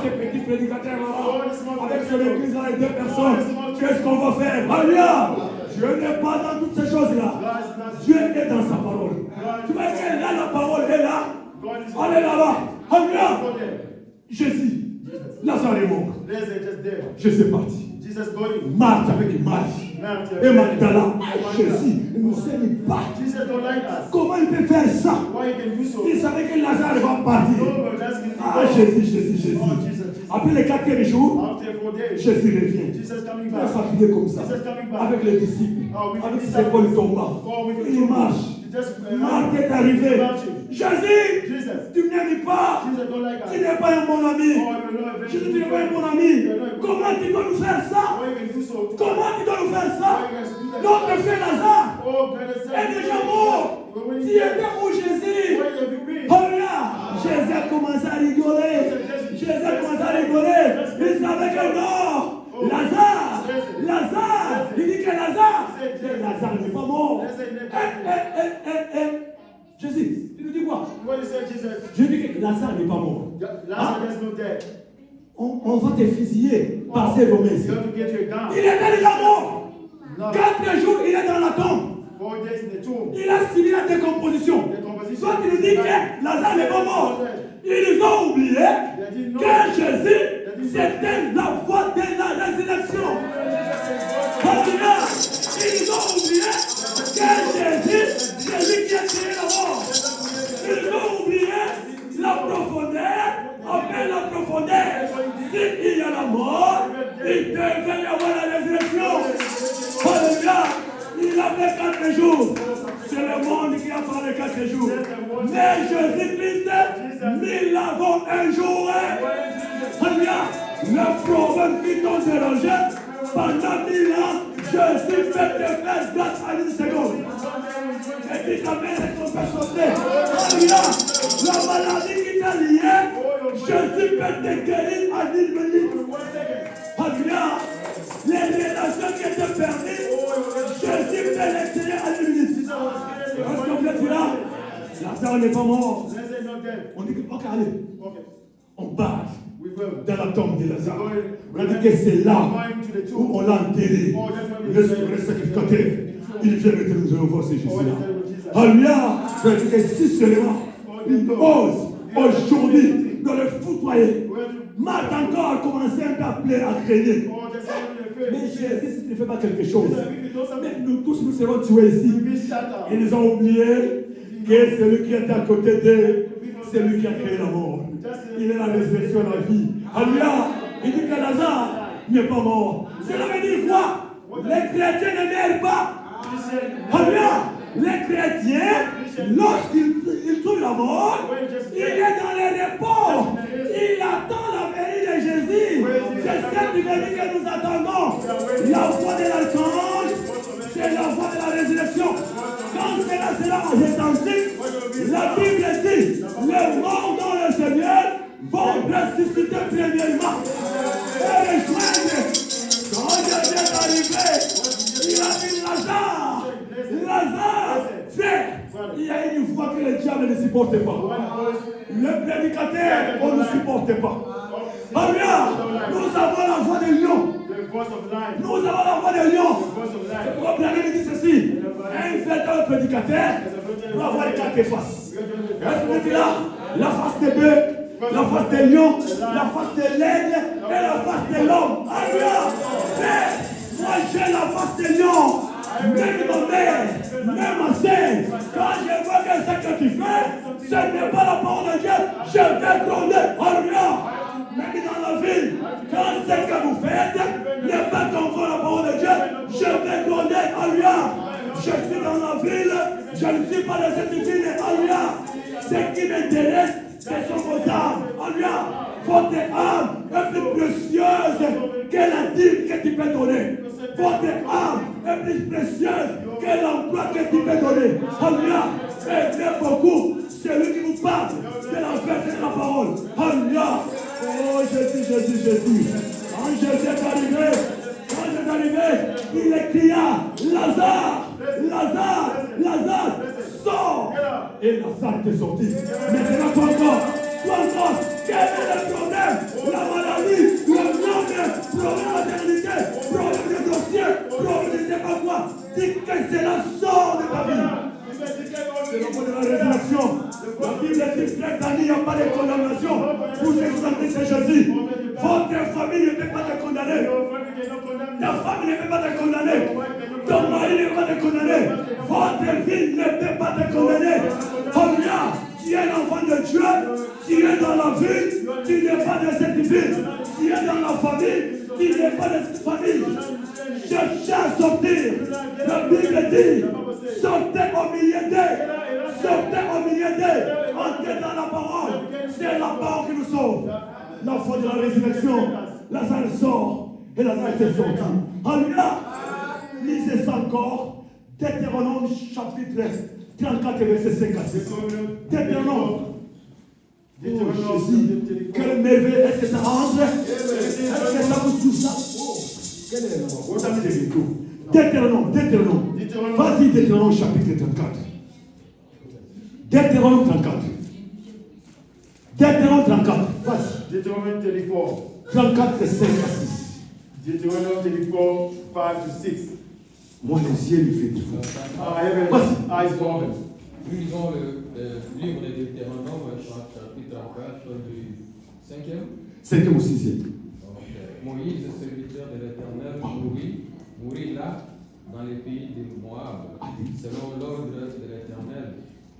ces petits prédicateurs là, avec son église là et 2 personnes, qu'est-ce qu'on va faire? Alléluia. Dieu n'est pas dans toutes ces choses-là. Dieu est dans sa parole. Tu vois que là, la parole est là. Elle est là-bas. Alléluia. Jésus, Lazare est mort. Jésus est parti. Marthe avec Marie et Magdala. Jésus ne nous aime pas. Comment il peut faire ça? Il savait que Lazare va partir. Ah, Jésus. Après le 4e jour, Jésus revient. Il est fatigué comme ça. Avec les disciples. Avec ses épaules tombantes. Il marche. Marthe est arrivé. Jésus, tu ne m'aimes pas. Tu n'es pas un bon ami. Jésus, tu n'es pas un bon ami. Comment tu dois nous faire ça? Comment tu dois nous faire ça? Notre frère Lazare est déjà mort. Tu étais où, Jésus? Alléluia. Jésus a commencé à rigoler. Il savait que non. Lazare. Il dit que Lazare n'est pas mort. Jésus, tu nous dis quoi? Je dis que Lazare n'est pas mort. On va te fusiller par ces Romains. Il est déjà mort. 4 jours, il est dans la tombe. Il a subi la décomposition. Soit tu nous dis que Lazare n'est pas mort. Ils ont oublié que Jésus, c'était la voie de la résurrection. Alléluia. Ils ont oublié que Jésus, c'est lui qui a créé la mort. Ils ont oublié la profondeur. Après la profondeur, s'il y a la mort, il devait y avoir la résurrection. Alléluia. Il avait 4 jours. C'est le monde qui a parlé 4 jours. Mais Jésus-Christ, nous l'avons un jour. Alléluia. Le problème qui t'ont dérangé pendant 1000 ans, Jésus peut te faire grâce à 1 seconde. Et puis ta mère est ton personne. Alléluia. La maladie qui t'a lié, Jésus peut te guérir à 10 minutes. Alléluia. Les relations qui étaient perdues, Jésus peut les tirer à 10 minutes. Est-ce que vous êtes là? Lazare n'est pas mort. On dit que, ok, allez. On part dans la tombe de Lazare. On a dit que c'est là où on l'a enterré. Le sacrificateur, il vient de nous revoir ces Jésus-là. Alléluia. Je dis que si seulement il ose aujourd'hui de le foudroyer, Marthe encore a commencé un peu à plaire, à craigner. Mais Jésus, si tu ne fais pas quelque chose, mais nous tous nous serons tués ici. Ils ont oublié que celui qui était à côté d'eux, c'est lui qui a créé la mort. Il est la résurrection de la vie. Alléluia. Il dit que Lazare n'est pas mort. Cela veut dire quoi? Les chrétiens ne meurent pas. Alléluia. Les chrétiens, lorsqu'ils trouvent la mort, il est dans le repos. Il attend la venue de Jésus. C'est cette venue que nous attendons. La voix de l'archange, c'est la voix de la résurrection. Quand cela sera retenti, la Bible dit, les morts dans le Seigneur vont ressusciter premièrement et rejoindre. Quand Jésus est arrivé, il a dit Lazare, frère, il y a une voix que le diable ne supporte pas. Le prédicateur, on ne supporte pas. Alléluia, nous avons la voix de lion. Nous avons la voix de lion. C'est pourquoi Branham dit ceci. Un véritable prédicateur doit avoir les 4 faces. Est-ce que vous êtes là? La face de bœuf, la face de lion, la face de l'aigle et la face de l'homme. Alléluia. Mais moi j'ai la face de lion. Même ma mère, même ma sœur, quand je vois que ce que tu fais, ce n'est pas la parole de Dieu, je vais gronder. Alléluia. Même dans la ville, quand ce que vous faites n'est pas contre la parole de Dieu, je vais gronder. Alléluia. Je suis dans la ville, je ne suis pas de cette ville. Alléluia. Ce qui m'intéresse, ce sont vos âmes. Alléluia. Votre âme est plus précieuse que la dîme que tu peux donner. Votre âme est plus précieuse que l'emploi que tu peux donner. Alléluia. Et bien beaucoup, c'est lui qui vous parle de la vérité de la parole. Alléluia. Oh Jésus. Quand Jésus est arrivé, il cria, Lazare, Et Lazare était sorti. Maintenant, toi encore, quel est le problème? La maladie, le problème de maternité, problème de dossier, problème de je ne sais pas quoi. Dis que c'est la sort de ta vie. C'est le mot de la résurrection. La Bible dit, frère Dani, il n'y a pas de condamnation. Vous êtes en Christ Jésus. Votre famille ne peut pas te condamner. Ta femme ne peut pas te condamner. Ton mari ne peut pas te condamner. Votre vie ne peut pas te condamner. Alléluia. Tu es l'enfant de Dieu. Tu es dans la vie. Tu n'es pas de cette vie. Tu es dans la famille. Tu n'es pas de cette famille. Cherchez à sortir. La Bible dit, sortez au milieu d'eux. Sortez au milieu d'eux. Entrez dans la parole. C'est la parole qui nous sauve. La foi de la résurrection. Lazare sort. Et Lazare est sorti. Alléluia. Lisez ça encore. Deutéronome chapitre 34 verset 5 à 6. Deutéronome. Oh Jésus. Quelle merveille. Est-ce que ça rentre? Est-ce que ça vous touche ça? Quel est le mot? Deutéronome. Vas-y, Deutéronome chapitre 34. Deutéronome 34. Deutéronome 34. Vas-y. Deuteronomy 34. 34, 5 à 6. Deuteronomy 34, 5 to 6. Moi, les yeux, il fait du fou. Eyes open. Nous lisons le livre de Deutéronome, chapitre 4, du 5e. 5e ou 6e. Moïse, serviteur de l'Éternel, mourut là, dans les pays de Moab, selon l'ordre de l'Éternel.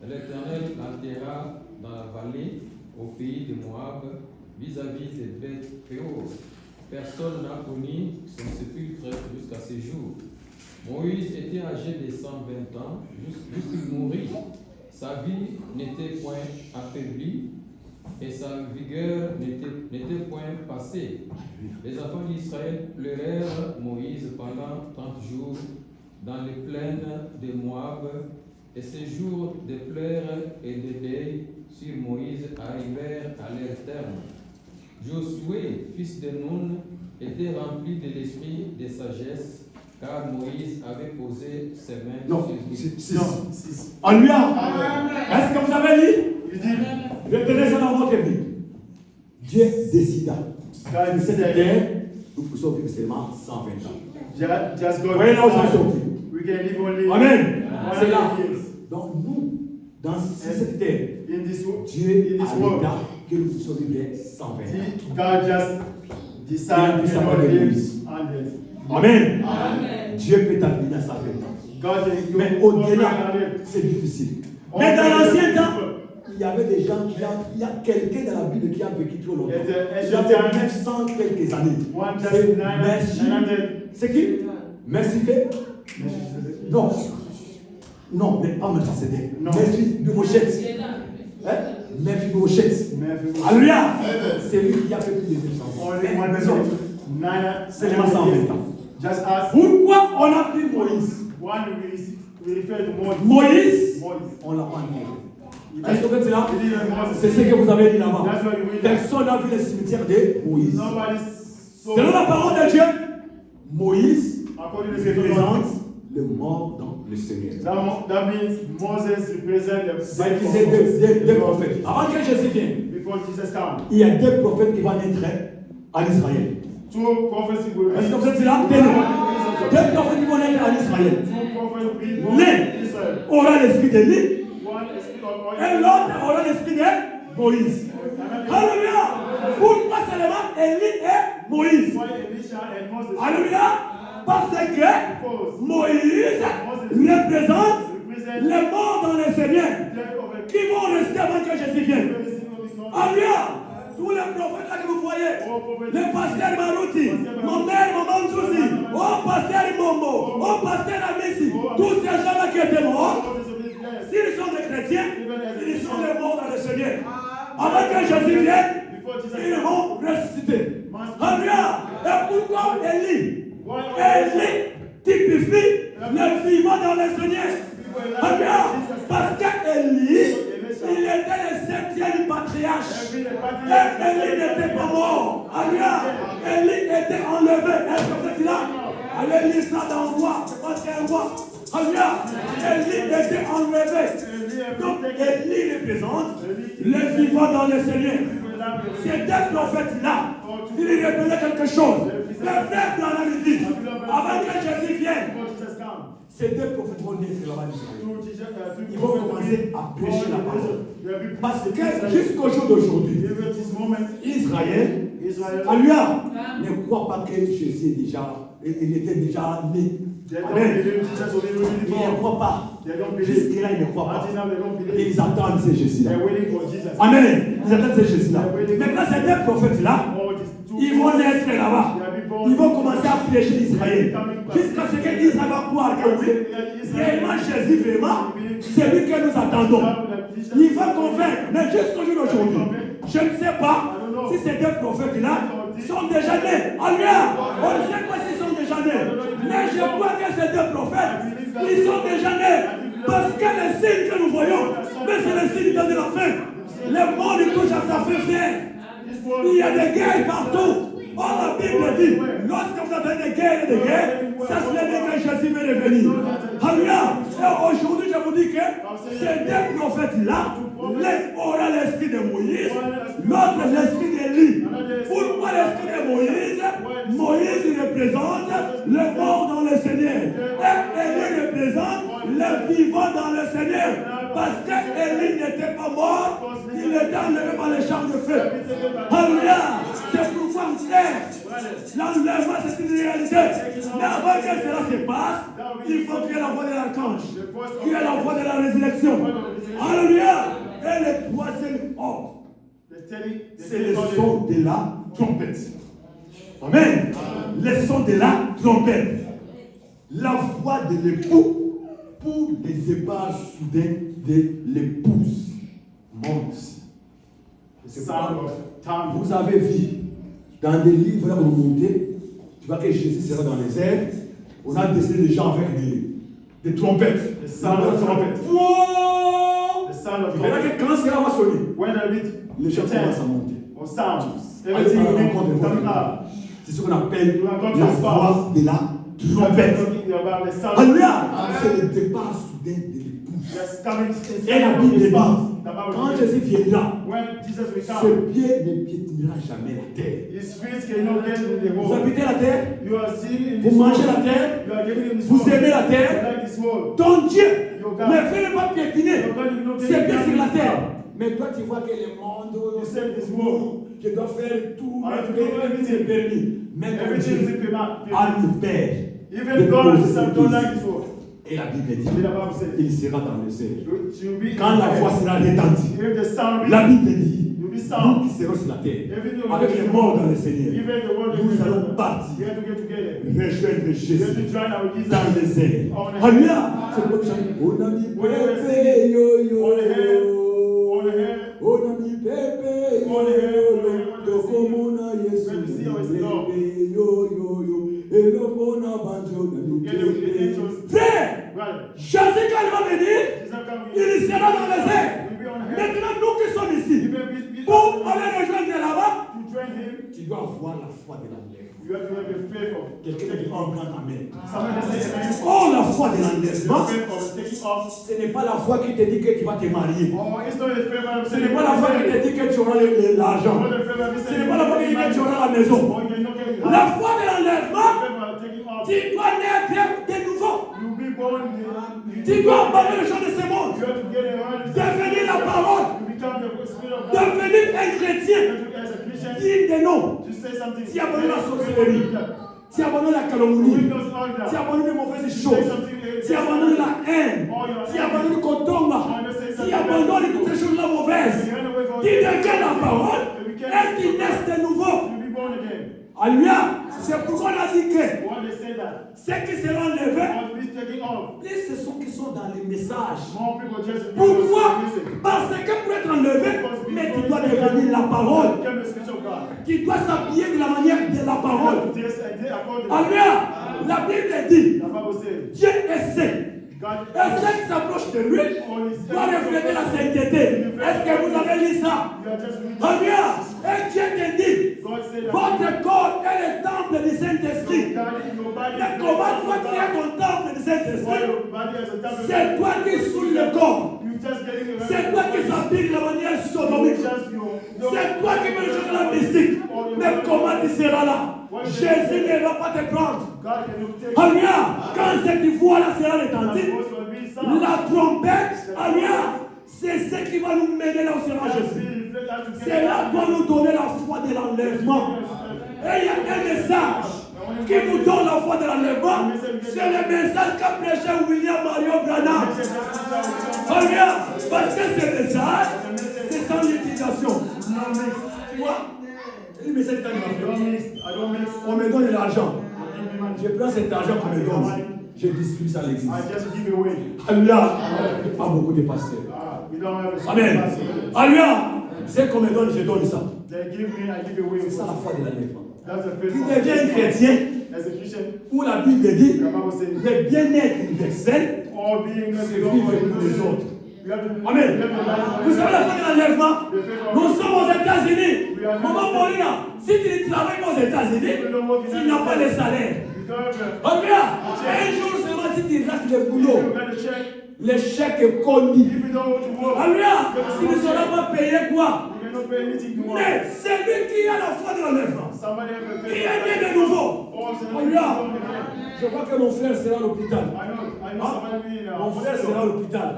L'Éternel l'enterra dans la vallée, au pays de Moab, vis-à-vis de Beth-Péor. Personne n'a connu son sépulcre jusqu'à ce jour. Moïse était âgé de 120 ans, jusqu'il mourut. Sa vie n'était point affaiblie et sa vigueur n'était point passée. Les enfants d'Israël pleurèrent Moïse pendant 30 jours dans les plaines de Moab, et ces jours de pleurs et de deuil sur Moïse arrivèrent à leur terme. Josué, fils de Nun, était rempli de l'esprit de sagesse, car Moïse avait posé ses mains sur lui. Alléluia. Est-ce que vous avez lu? Retenez ça dans votre vie. Dieu décida que cette terre, nous pouvons vivre seulement 120 ans. Just go. Voyez là où ça est sorti. We can live only. Amen. C'est 100 là. years. Donc nous, dans cette terre, In this Dieu in a this world, décidé que nous puissions vivre 120 ans. God just decided to live 100. Amen. Dieu peut t'amener à 120 ans. God can Mais go au-delà, c'est difficile. Mais dans l'ancien temps, il y avait des gens il y a quelqu'un dans la Bible qui a vécu trop longtemps. Il y avait 900 quelques années. C'est Merci. C'est qui? Merci fait? Non. Non, mais pas Merci Cédé. Merci de Mochette. Merci de Mochette. Alléluia. C'est lui qui a fait plus de 900 ans. Mais les autres, c'est les 120 ans. Just ask. Pourquoi on a pris Moïse? One we refer to Moses. Moïse, on l'a pas mis. Est-ce que vous êtes là? C'est ce que vous avez dit là-bas. Personne n'a vu le cimetière de Moïse. Selon la parole de Dieu, Moïse représente le mort dans le Seigneur. That means Moses represents Il disait deux prophètes. Avant que Jésus vienne, before Jesus came. il y a deux prophètes qui vont naître en Israël. Two prophets will Est-ce que vous êtes là? Deux prophètes qui vont naître en Israël. L'un aura l'esprit de lui et l'autre aura l'esprit de Moïse. Alléluia. Pourquoi seulement Élie et Moïse? Alléluia. Parce que Moïse représente les morts dans le Seigneur qui vont rester avant que Jésus vienne. Alléluia. Tous les prophètes là que vous voyez, le pasteur Marouti, mon père, maman Souzi, oh pasteur Momo, oh pasteur Amissi, tous ces gens-là qui étaient morts, s'ils sont des chrétiens, ils sont les morts dans le Seigneur. Avant que Jésus vienne, ils vont ressusciter. Alléluia. Et pourquoi Élie? Élie typifie le vivant dans le Seigneur. Alléluia. Parce qu'Élie, il était le septième patriarche. Et Élie n'était pas mort. Alléluia. Élie était enlevé. Est-ce que vous êtes là? Allez lire ça dans le roi. C'est pas qu'un roi. Alléluia. Élie était enlevé. Donc Élie représente les vivants dans le Seigneur. Ces deux prophètes-là, ils révélaient quelque chose. Le frère Branham dit, avant que Jésus vienne, ces deux prophètes vont naître là-bas d'Israël. Ils vont commencer à prêcher la parole. Parce que jusqu'au jour d'aujourd'hui, Israël, alléluia, ne croit pas que Jésus est déjà, il était déjà né. Amen. Ils ne croient pas. Jusque-là, ils ne croient pas. Ils attendent ce Jésus-là. Amen. Ils attendent ce Jésus-là. Maintenant, ces deux prophètes-là, ils vont naître là-bas. Ils vont commencer à prêcher l'Israël. Jusqu'à ce qu'Israël va croire que oui, réellement Jésus, vraiment, c'est lui que nous attendons. Il va convaincre. Mais jusqu'au jour d'aujourd'hui, je ne sais pas si ces deux prophètes-là sont déjà nés. Alléluia. On ne sait pas s'ils sont déjà nés. Mais je crois que ces deux prophètes, ils sont déjà nés. Parce que les signes que nous voyons, mais c'est les signes de la fin. Le monde touche à sa fin fin. Il y a des guerres partout. Oh, la Bible dit, lorsque vous avez des guerres, ça se dit que Jésus va revenir. Alléluia. Et aujourd'hui, je vous dis que ces deux prophètes-là, l'un aura l'esprit de Moïse, l'autre l'esprit d'Élie. Pourquoi l'esprit de Moïse? Moïse représente le mort dans le Seigneur. Et Élie représente le vivant dans le Seigneur. Parce que Élie n'était pas mort, il était enlevé par les chars de feu. Alléluia. C'est pourquoi l'enlèvement c'est une réalité. Mais avant que cela se passe, il faut qu'il y ait la voix de l'archange, qu'il y ait la voix de la résurrection. Alléluia. Et le troisième ordre, c'est le son de la trompette. Amen. Le son de la trompette. La voix de l'époux pour les départs soudains de l'épouse. Monte ici. Vous avez vu dans des livres là remontés, tu vois que Jésus sera dans les airs. On a dessiné les gens avec des trompettes. Des trompettes. Wow! Tu verras que quand cela va sonner, les gens commencent à monter. C'est ce qu'on appelle la voix de la trompette. Alléluia! C'est le départ soudain de l'épouse. Et la Bible dit, quand Jésus viendra, ce pied ne piétinera jamais la terre. Vous habitez la terre, vous mangez la terre, vous aimez la terre. Ton Dieu ne fait pas piétiner ses pieds sur la terre. Mais toi, tu vois que le monde, je dois faire tout, tout est permis. Mais ton Dieu a le Père. Et la Bible dit, il sera dans le ciel. Quand la voix sera retentie, la Bible dit, nous qui serons sur la terre, avec les morts dans le Seigneur, nous allons partir, rejoindre Jésus dans les airs. Alléluia! C'est pour ça on a mis Pépé, yo yo, on a mis Pépé, yo yo, Tokomona Yesu, Pépé, yo yo yo, et le bon abandon de Pépé. Frère! Jésus, quand il va venir, il sera dans les airs. Maintenant, nous qui sommes ici, pour aller rejoindre là-bas, tu dois avoir la foi de l'enlèvement. Quelqu'un dit un grand amen. Oh, la foi de l'enlèvement, ce n'est pas la foi qui te dit que tu vas te marier. Ce n'est pas la foi qui te dit que tu auras l'argent. Ce n'est pas la foi qui te dit que tu auras la maison. La foi de l'enlèvement, tu dois naître de nouveau. Tu dois abandonner le champ de ce monde. Devenir la parole. Devenir un chrétien. Digne de nom. Tu abandonnes la sorcellerie. Tu abandonnes la calomnie. Tu abandonnes les mauvaises choses. Tu abandonnes la haine. Tu abandonnes le cotomba. Tu abandonnes toutes ces choses-là mauvaises. Tu deviens la parole et tu naisses de nouveau. Alléluia. C'est pourquoi on a dit que ceux qui seront levés, plus ce sont qui sont dans les messages. Pourquoi? Parce que pour être enlevé, mais tu dois devenir la parole. Tu dois s'habiller de la manière de la parole. Alléluia. La Bible dit, Dieu est saint. Et ceux qui s'approchent de lui doivent refléter la sainteté. Est-ce que vous avez lu ça? Alléluia. Et Dieu te dit, votre corps est le temple du Saint-Esprit. Mais comment toi tu es ton temple du Saint-Esprit? C'est toi qui saoules le corps. C'est toi qui s'applique de la manière sodomique. C'est toi qui veux jouer de la mystique. Mais comment tu seras là? Jésus ne va pas te prendre. Alléluia. Quand cette voix-là sera retentue, la trompette, alléluia, c'est ce qui va nous mener là où sera Jésus. C'est là qu'on nous donner la foi de l'enlèvement. Et il y a un message qui vous donne la foi de l'enlèvement. C'est le message qu'a prêché William Mario Branham. Alléluia. Parce que ce message, c'est sans utilisation. Tu vois? Le message est on me donne de l'argent. Je prends cet argent qu'on me donne. Je distribue ça à l'église. Alléluia. Il n'y a pas beaucoup de pasteurs. Amen. Alléluia. C'est qu'on me donne, je donne ça. C'est ça la foi de l'enlèvement. Tu deviens un chrétien où la Bible dit le bien-être universel, c'est vivre pour les autres. Amen. Vous savez la foi de l'enlèvement? Nous sommes aux États-Unis. Maman Molina, si tu travailles aux États-Unis, tu n'as pas de salaire. Alléluia. Un jour seulement si tu rates le boulot, le chèque est commis. Alléluia. Tu ne seras pas payé quoi? Mais c'est lui qui a la foi de l'enlèvement. Qui est né de nouveau. Alléluia. Je crois que mon frère sera à l'hôpital. Mon frère sera à l'hôpital.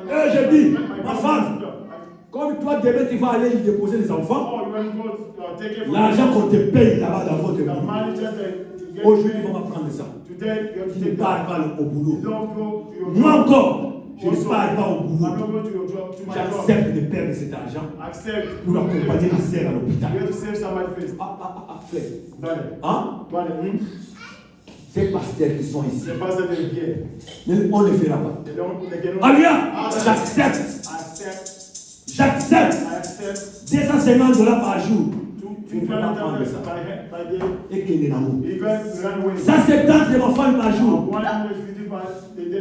Et je dis, ma femme, comme toi demain tu vas aller y déposer les enfants, l'argent qu'on te paye là-bas dans votre boulot, aujourd'hui on va prendre ça. Tu ne pars pas au boulot. Moi encore, je ne pars pas au boulot. J'accepte de perdre cet argent pour accompagner les sœurs à l'hôpital. Ces pasteurs qui sont ici, on ne le fera pas. Alléluia. J'accepte 250 $ par jour. Tu ne peux pas prendre ça. Et qu'il est d'amour. 170 de ma femme par jour.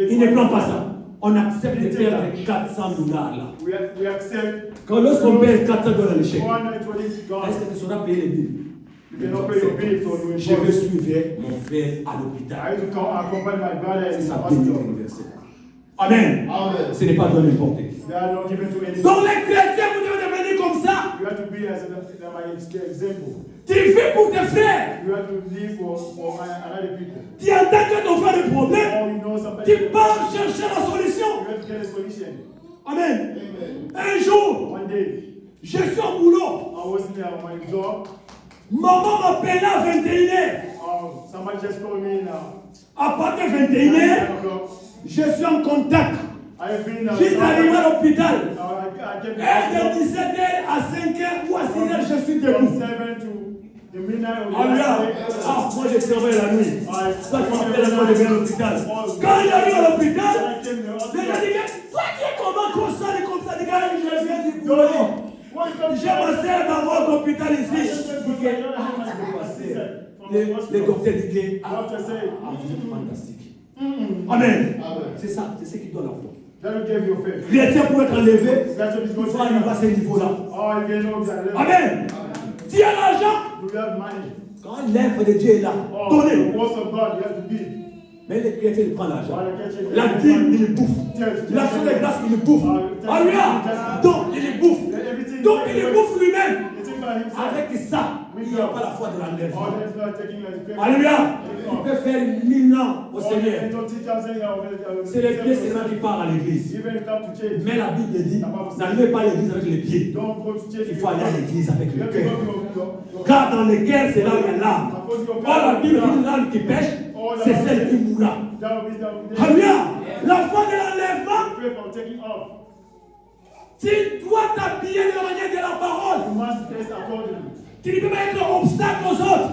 Il ne prend pas ça. On accepte de perdre 400 $ là. Quand lorsqu'on perd 400 $ le chèque, est-ce que tu sauras payer les billes? Je vais suivre mon frère à l'hôpital. C'est sa bénédiction universelle. Amen. Ce n'est pas donné n'importe qui. Donc les chrétiens, vous devez devenir comme ça. Tu fais pour tes frères. Tu entends que ton frère a des problèmes. Tu pars chercher la solution. Amen. Un jour, je suis au boulot. Maman m'appelle à 21h. À partir de 21h, je suis en contact. Juste arrivé à l'hôpital. Et de 17h à 5h ou à 6h, je suis debout. Moi je travaille la nuit. Ça, je m'appelle à venir à l'hôpital. Quand j'arrive à l'hôpital, je dis, toi qui es comme ça, les gars, je viens du boulot. J'ai ma sœur dans votre hôpital ici. Les docteurs disent que vous êtes fantastique. Amen. C'est ça, c'est ce qui donne la foi. Chrétien pour être enlevé, il faut arriver à ce niveau-là. Amen. Tu as l'argent. Quand l'œuvre de Dieu est là, donnez. Mais les chrétiens, ils prennent l'argent. La dîme, ils le bouffent. L'action de grâce, ils le bouffent. Alléluia. Donc, il le bouffe. Donc, il le bouffe lui-même. Avec ça, il n'y a pas la foi de l'enlèvement. Alléluia. Il peut faire 1000 ans au Seigneur. C'est les pieds seulement qui partent à l'église. Mais la Bible dit, n'allez pas à l'église avec les pieds. Il faut aller à l'église avec le cœur. Car dans le cœur, c'est là où il y a l'âme. Or, la Bible dit l'âme qui pêche, c'est celle qui mourra. Alléluia. La foi de l'enlèvement. Tu dois t'habiller de la manière de la parole. Tu ne peux pas être un obstacle aux autres.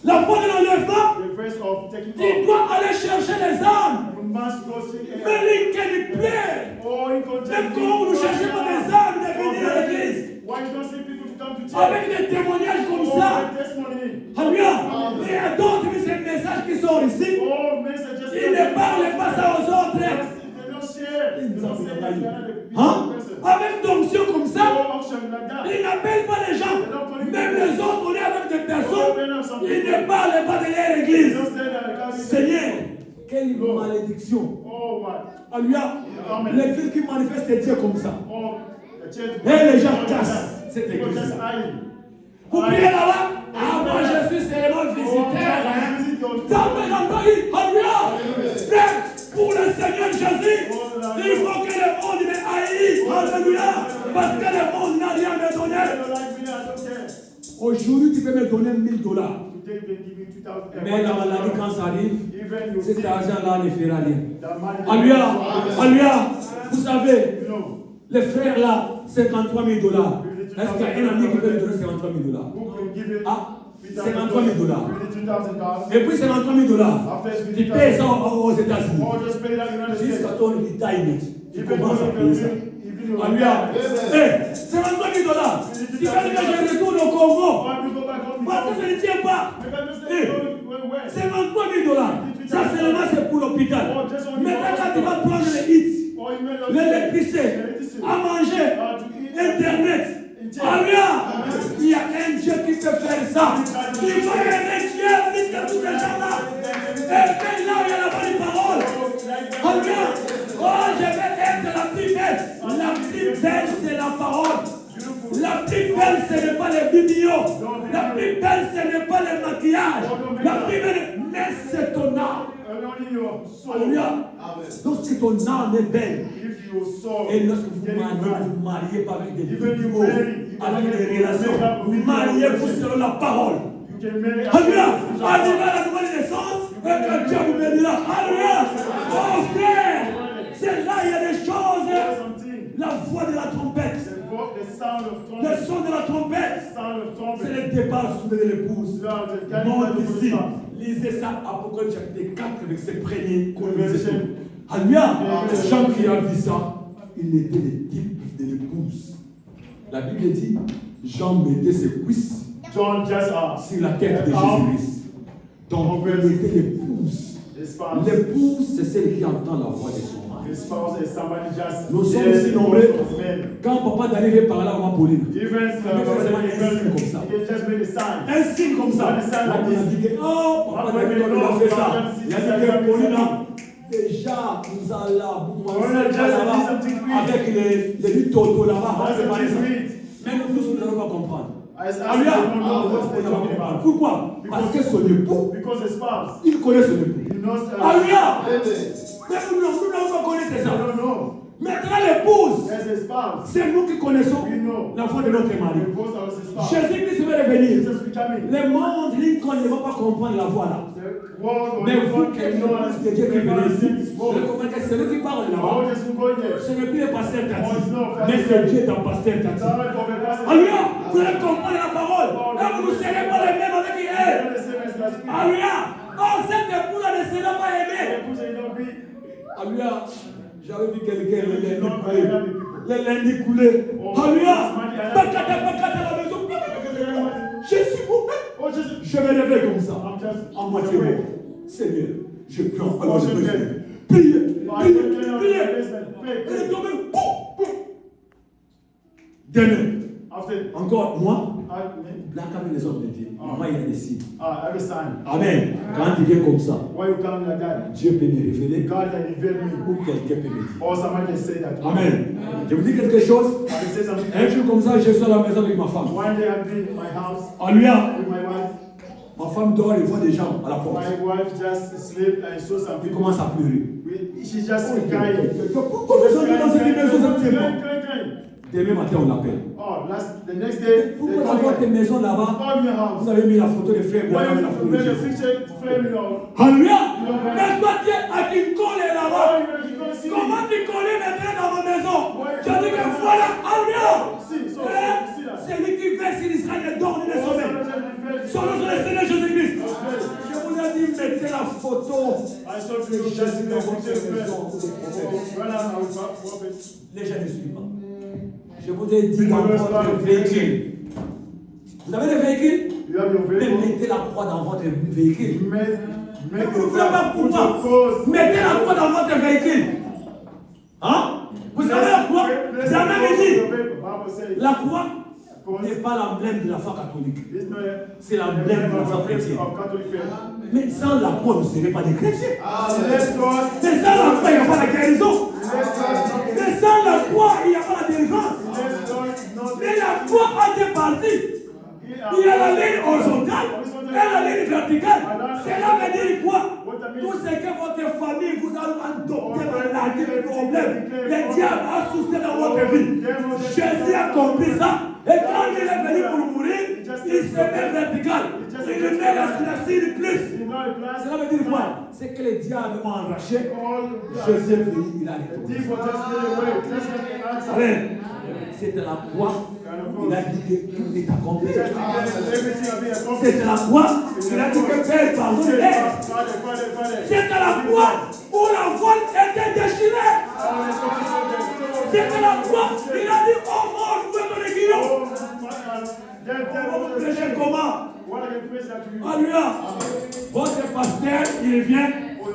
La foi de l'enlèvement, tu dois aller chercher les âmes. Mais l'Inquin plaît. Même quand vous ne cherchez pas des âmes de venir à l'église. Avec des témoignages comme ça. Alléluia. Il y a d'autres ces messages qui sont ici. Ils ne parlent pas ça aux autres. Avec d'onction comme ça, ils n'appellent pas les gens. Même les autres, on est avec des personnes, ils ne parlent pas de leur église. Seigneur, que quelle malédiction. Oh, what? Alléluia. Amen. L'église qui manifeste Dieu comme ça. Oh, the church. Et les gens cassent cette People église. just hiding. Vous priez là-bas. Ah, moi je suis seulement visiteur. Hein. Alléluia. Frère, pour le Seigneur Jésus, il faut que le monde me haïsse. Alléluia. Parce que le monde n'a rien à me donner. Aujourd'hui, tu peux me donner $1000. Mais la maladie, quand ça arrive, cet argent-là ne fera rien. Alléluia. Alléluia. Vous savez, les frères là, $53 000. Est-ce qu'il y a un ami qui peut lui donner $53 000? Ah, $53 000. Et puis $53 000, tu payes ça aux États-Unis. Jusqu'à ton retirement, tu commences à payer ça. Alléluia. $53 000. Tu vas dire que je retourne au Congo. Parce que je ne tiens pas. $53 000. Ça seulement c'est pour l'hôpital. Maintenant quand tu vas prendre les hits, l'électricité, à manger, Internet. Alléluia. Il y a un Dieu qui peut faire ça. Il faut aimer Dieu plus que tous les gens-là. Et puis là où il y a la bonne parole. Alléluia. Oh, je vais être la plus belle. La plus belle, c'est la parole. La plus belle, ce n'est pas les biblios. La plus belle, ce n'est pas le maquillage. La plus belle, mais c'est ton âme. Alléluia. Lorsque ton âme est belle, et lorsque vous mariez pas avec des biblios, avec des relations, mariez-vous selon la parole. Alléluia. Arrivez à la nouvelle naissance, et que Dieu vous bénira. Alléluia. Oh frère, c'est là il y a des choses. La voix de la trompette. Le son de la trompette. C'est le départ sous de l'épouse. Monte ici. Lisez ça, Apocalypse chapitre 4, avec ses premiers. Alléluia. Jean qui a dit ça, il était le type de l'épouse. La Bible dit, Jean mettait ses cuisses sur la tête de Jésus-Christ. Donc, il était l'épouse. L'épouse, c'est celle qui entend la voix de son mari. Nous sommes aussi nombreux. Quand papa Daniel veut parler à moi, Pauline, il fait seulement un signe comme ça. Un signe comme ça. On a dit que, oh, papa Daniel a fait ça. Il a dit que Pauline, déjà, nous allons là-bas avec les luttes toto là-bas. Mais nous tous, nous n'allons pas comprendre. Alléluia. Pourquoi? Parce que son époux, il connaît son époux. Alléluia. Mais nous n'avons pas connu ça. Maintenant l'épouse, c'est nous qui connaissons la voix de notre mari. Jésus-Christ va revenir. Le monde, Lincoln ne va pas comprendre la voix là. Mais vous qui êtes l'épouse de Dieu qui venez ici, vous comprenez que c'est lui qui parle là-bas. Ce n'est plus le pasteur Tati, mais c'est Dieu dans le pasteur Tati. Alléluia. Vous allez comprendre la parole. Là, vous ne serez pas les mêmes avec elle. Alléluia. Oh, cette épouse ne sera pas aimée. Alléluia. J'avais vu quelqu'un le lundi coulé. Alléluia. Bakata à la maison. Je suis mort. Je me réveille comme ça. En moitié mort. Seigneur, je pleure. Alors je me lève. Priez. Elle est tombée. Demain. Encore moi. Black avec les hommes de Dieu. Moi, il y a des signes. Amen. Quand tu viens comme ça, Dieu peut me révéler ou quelqu'un peut me dire. Amen. Je vous dis quelque chose. Un jour comme ça, je suis à la maison avec ma femme. Alléluia. Ma femme dort et voit des gens à la porte. Il commence à pleurer. Pourquoi les gens dans cette maison, demain matin, on l'appelle. Pourquoi dans votre maison là-bas, vous avez mis la photo des frères Branham et la photo de Jésus? Alléluia! Mais toi, tu es à Kinkole là-bas. Comment tu connais maintenant dans ma maison? Tu as dit que voilà, Alléluia! C'est lui qui fait si l'Israël est dormi des sommets. Son nom est le Seigneur Jésus-Christ. Je vous ai dit, mettez la photo de Jésus dans votre maison. Les gens ne suivent pas. Je vous ai dit dans votre véhicule. Vous avez des véhicules? Mais mettez la croix dans votre véhicule. Mais vous ne voulez pas pouvoir. Mettez la croix dans votre véhicule. Hein? Vous savez la croix? Jamais dit. La croix, n'est pas l'emblème de la foi catholique. It's not C'est l'emblème de la foi chrétienne. of Catholic faith. Mais sans la croix, vous ne serez pas des chrétiens. Let's go. Mais sans la croix, il n'y a pas la guérison. Let's go. Mais sans la croix, il n'y a pas la délivrance. Let's go. Mais la croix a des parties. Il y a la ligne horizontale et la ligne verticale. Cela veut dire quoi? Tout ce que votre famille vous a adopté dans la vie de problème, le diable a soufflé dans votre vie. Jésus a compris ça. Et quand il est venu pour mourir, il se met vertical. Il ne met la signe plus. Cela veut dire quoi? C'est que les diables ont arraché. Jésus est venu, il a répondu. Amen. C'était la croix. Il a dit que tout est accompli. C'était la croix. Il a dit que Père pardonne. C'était la croix où la voile était déchirée. C'était la croix. Il a dit, oh mort, vous êtes dans les guillons. On va vous prêcher comment? Alléluia. Votre pasteur, il vient.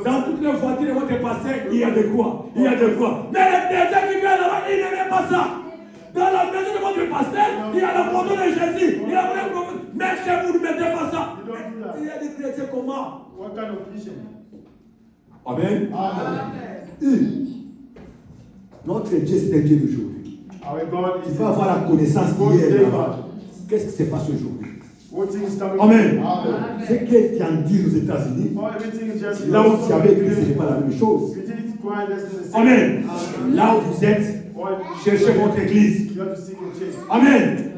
Dans toutes les voitures de votre pasteur, il y a de quoi? Il y a de quoi? Mais le chrétien qui vient là-bas, il n'aimait pas ça. Dans la maison de votre pasteur, il y a la photo de Jésus. Il y a le prophète. Même chez vous, ne mettez pas ça. Il y a des chrétiens comment? What kind of vision? Amen. Notre Dieu, c'est un Dieu d'aujourd'hui. Our God Il is faut avoir la connaissance d'hier. Qu'est-ce qui s'est passé aujourd'hui? what things coming. Amen. Ce que tu en dis aux États-Unis, Oh, everything is just là où tu avais écrit, ce n'est pas la même chose. You did it quiet, that's the same. Amen. Là où vous êtes, cherchez votre église. You have to seek your change. Amen.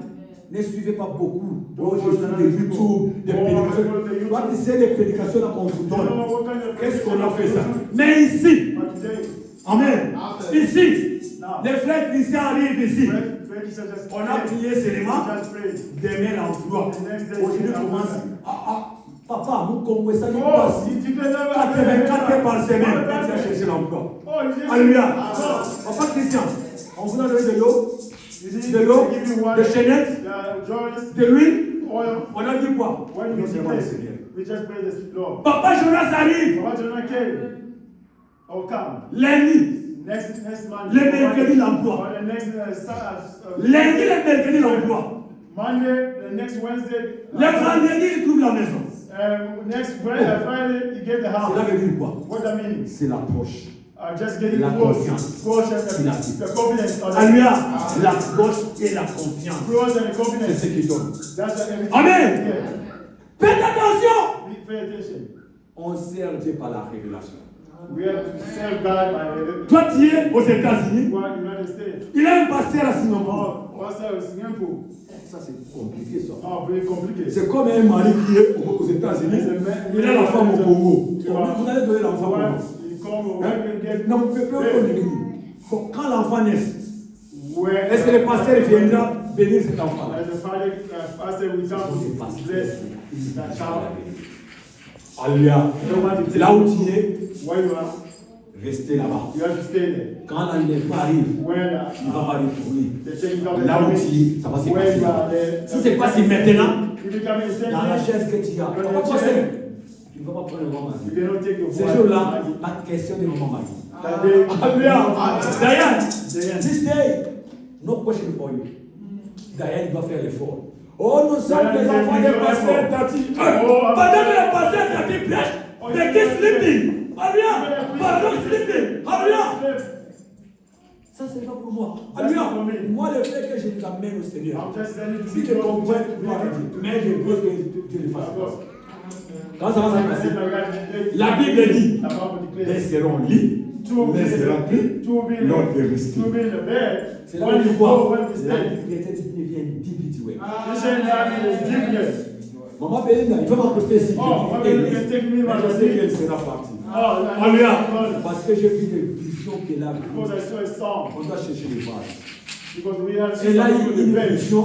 Ne suivez pas beaucoup. Oh, je suis des YouTube, des prédications. Toi, tu sais les prédications là qu'on vous donne. Qu'est-ce qu'on a fait ça? Mais ici, But today, amen. Ici, les frères chrétiens arrivent ici. Fred is just On a prié seulement. just pray. Demain l'emploi. Aujourd'hui commence. Papa, nous Congolais, ça nous Oh, passe. you did never 84 heures par semaine. On va chercher l'emploi. Oh, you did. Alléluia. Papa Christian, on vous a donné de l'eau, de l'eau, de chaînettes, Joyce, de l'huile. oil. On a dit quoi? When Nous we servons le pray, Seigneur. we just pray the Lord. Papa Jonas arrive. What you came? Oh, come. Lundi. Next month. Le mercredi l'emploi. Or the next Lundi, le mercredi l'emploi. Monday, the next Wednesday. Le vendredi, il trouve la maison. Next Friday, you get the house. Cela veut dire quoi? What that means? C'est l'approche. Just getting La close. confiance. Close and C'est la- the confidence. Alléluia. L'approche et la confiance. Close and the C'est confidence. ce qui donne. That's what everything. Amen. Yeah. Faites attention. Pay attention. On sert Dieu par la révélation. We have to serve God by Toi, tu es aux États-Unis. United States. Il a un pasteur à Singapour. Oh, pastor is simple. Ça, c'est compliqué, ça. Oh, very complicated. C'est comme un mari qui est aux États-Unis. Il a la femme au Congo. Vous allez donner l'enfant au Congo. You come Hein? when you get Non, vous pouvez pas le dire. Bon, quand l'enfant naît, where est-ce que le pasteur viendra bénir cet enfant-là? as a father, pastor will come to bless that child. Alléluia. C'est là où tu es, Where you are, restez là-bas. you have to stay there. Quand l'enlèvement arrive, When il va pas retourner. the change comes, Là où tu es, ça va se where passer you are là-bas. there. Si c'est pas si maintenant, If you come in the same dans la place, chaise que tu as, on va pas faire. Tu ne vas pas prendre le moment. you cannot take your Ces wife. jours-là, la question de maman Marie. That day, Alléluia. Diane, this day, no question for you. Diane doit faire l'effort. Oh, nous sommes les enfants des pasteurs Tati. Pendant que le pasteur Tati prêche, they keep sleeping. Alléluia. Pardon, sleeping. Alléluia. Ça, c'est pas pour moi. Alléluia. Moi, le fait que je les amène au Seigneur. I'm just sending Si to je comprends, mais je veux que Dieu le fasse. Quand ça va se passer, la Bible dit, les seront lits, les seront pris, l'autre est resté. C'est là où tu vois, la vie chrétienne devient individuelle. Maman Béline, il va m'apporter ici. Mais je sais qu'elle sera partie. Alléluia. Parce que j'ai vu des visions qu'elle a vues. On doit chercher les vases. Elle a eu une vision.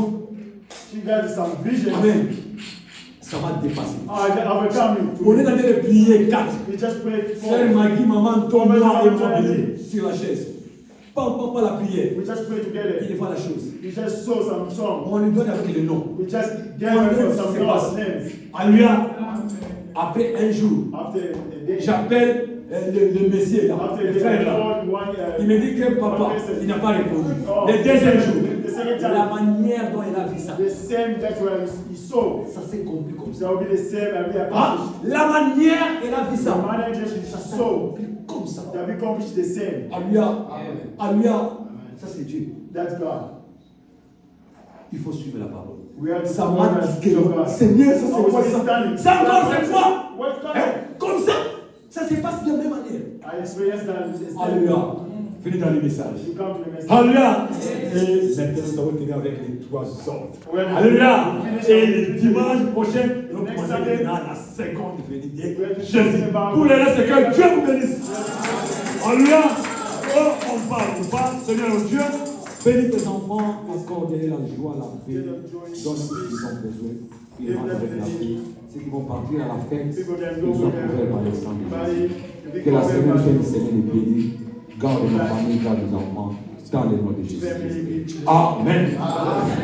Amen. Ça va dépasser. On est en train de prier 4. Frère Magui, maman, tombe-moi et moi sur la chaise. Pas la prière. Il voit la chose. On lui donne avec le nom. Alléluia. Après un jour, j'appelle le Messie, là, le frère là, il me dit que papa, il n'a pas répondu. Le deuxième jour, la manière dont il a vu ça, The same that he saw. ça s'est compris comme ça. Ça will be the same and we Ah, accomplished. la manière il a vu The ça, manager ça s'est saw compris comme ça. that we accomplished the same. Alléluia, ça c'est Dieu. That's God. Il faut suivre la parole. We are Ça the m'a one dit that que Seigneur, ça c'est quoi ça? Ça encore cette fois, What's hein, God? comme ça, ça se passe de la même manière. I experienced that. Alléluia. Venez dans les messages. You come to the message. Alléluia. Et maintenant, nous allons tenir avec les 3 ordres. Alléluia. Et le dimanche prochain, nous commençons maintenant la seconde venue de Jésus. Pour le reste, que Dieu vous bénisse. Alléluia. Oh, on parle, on parle. Seigneur Dieu, bénis tes enfants, accorde-les la joie, la paix. Donne ce qu'ils ont besoin. Ils rentrent avec la paix. Ceux qui vont partir à la fête, ils sont couverts par le sang de Jésus. Que la semaine soit une semaine bénie. Garde nos familles, garde nos enfants, dans le nom de Jésus. Amen.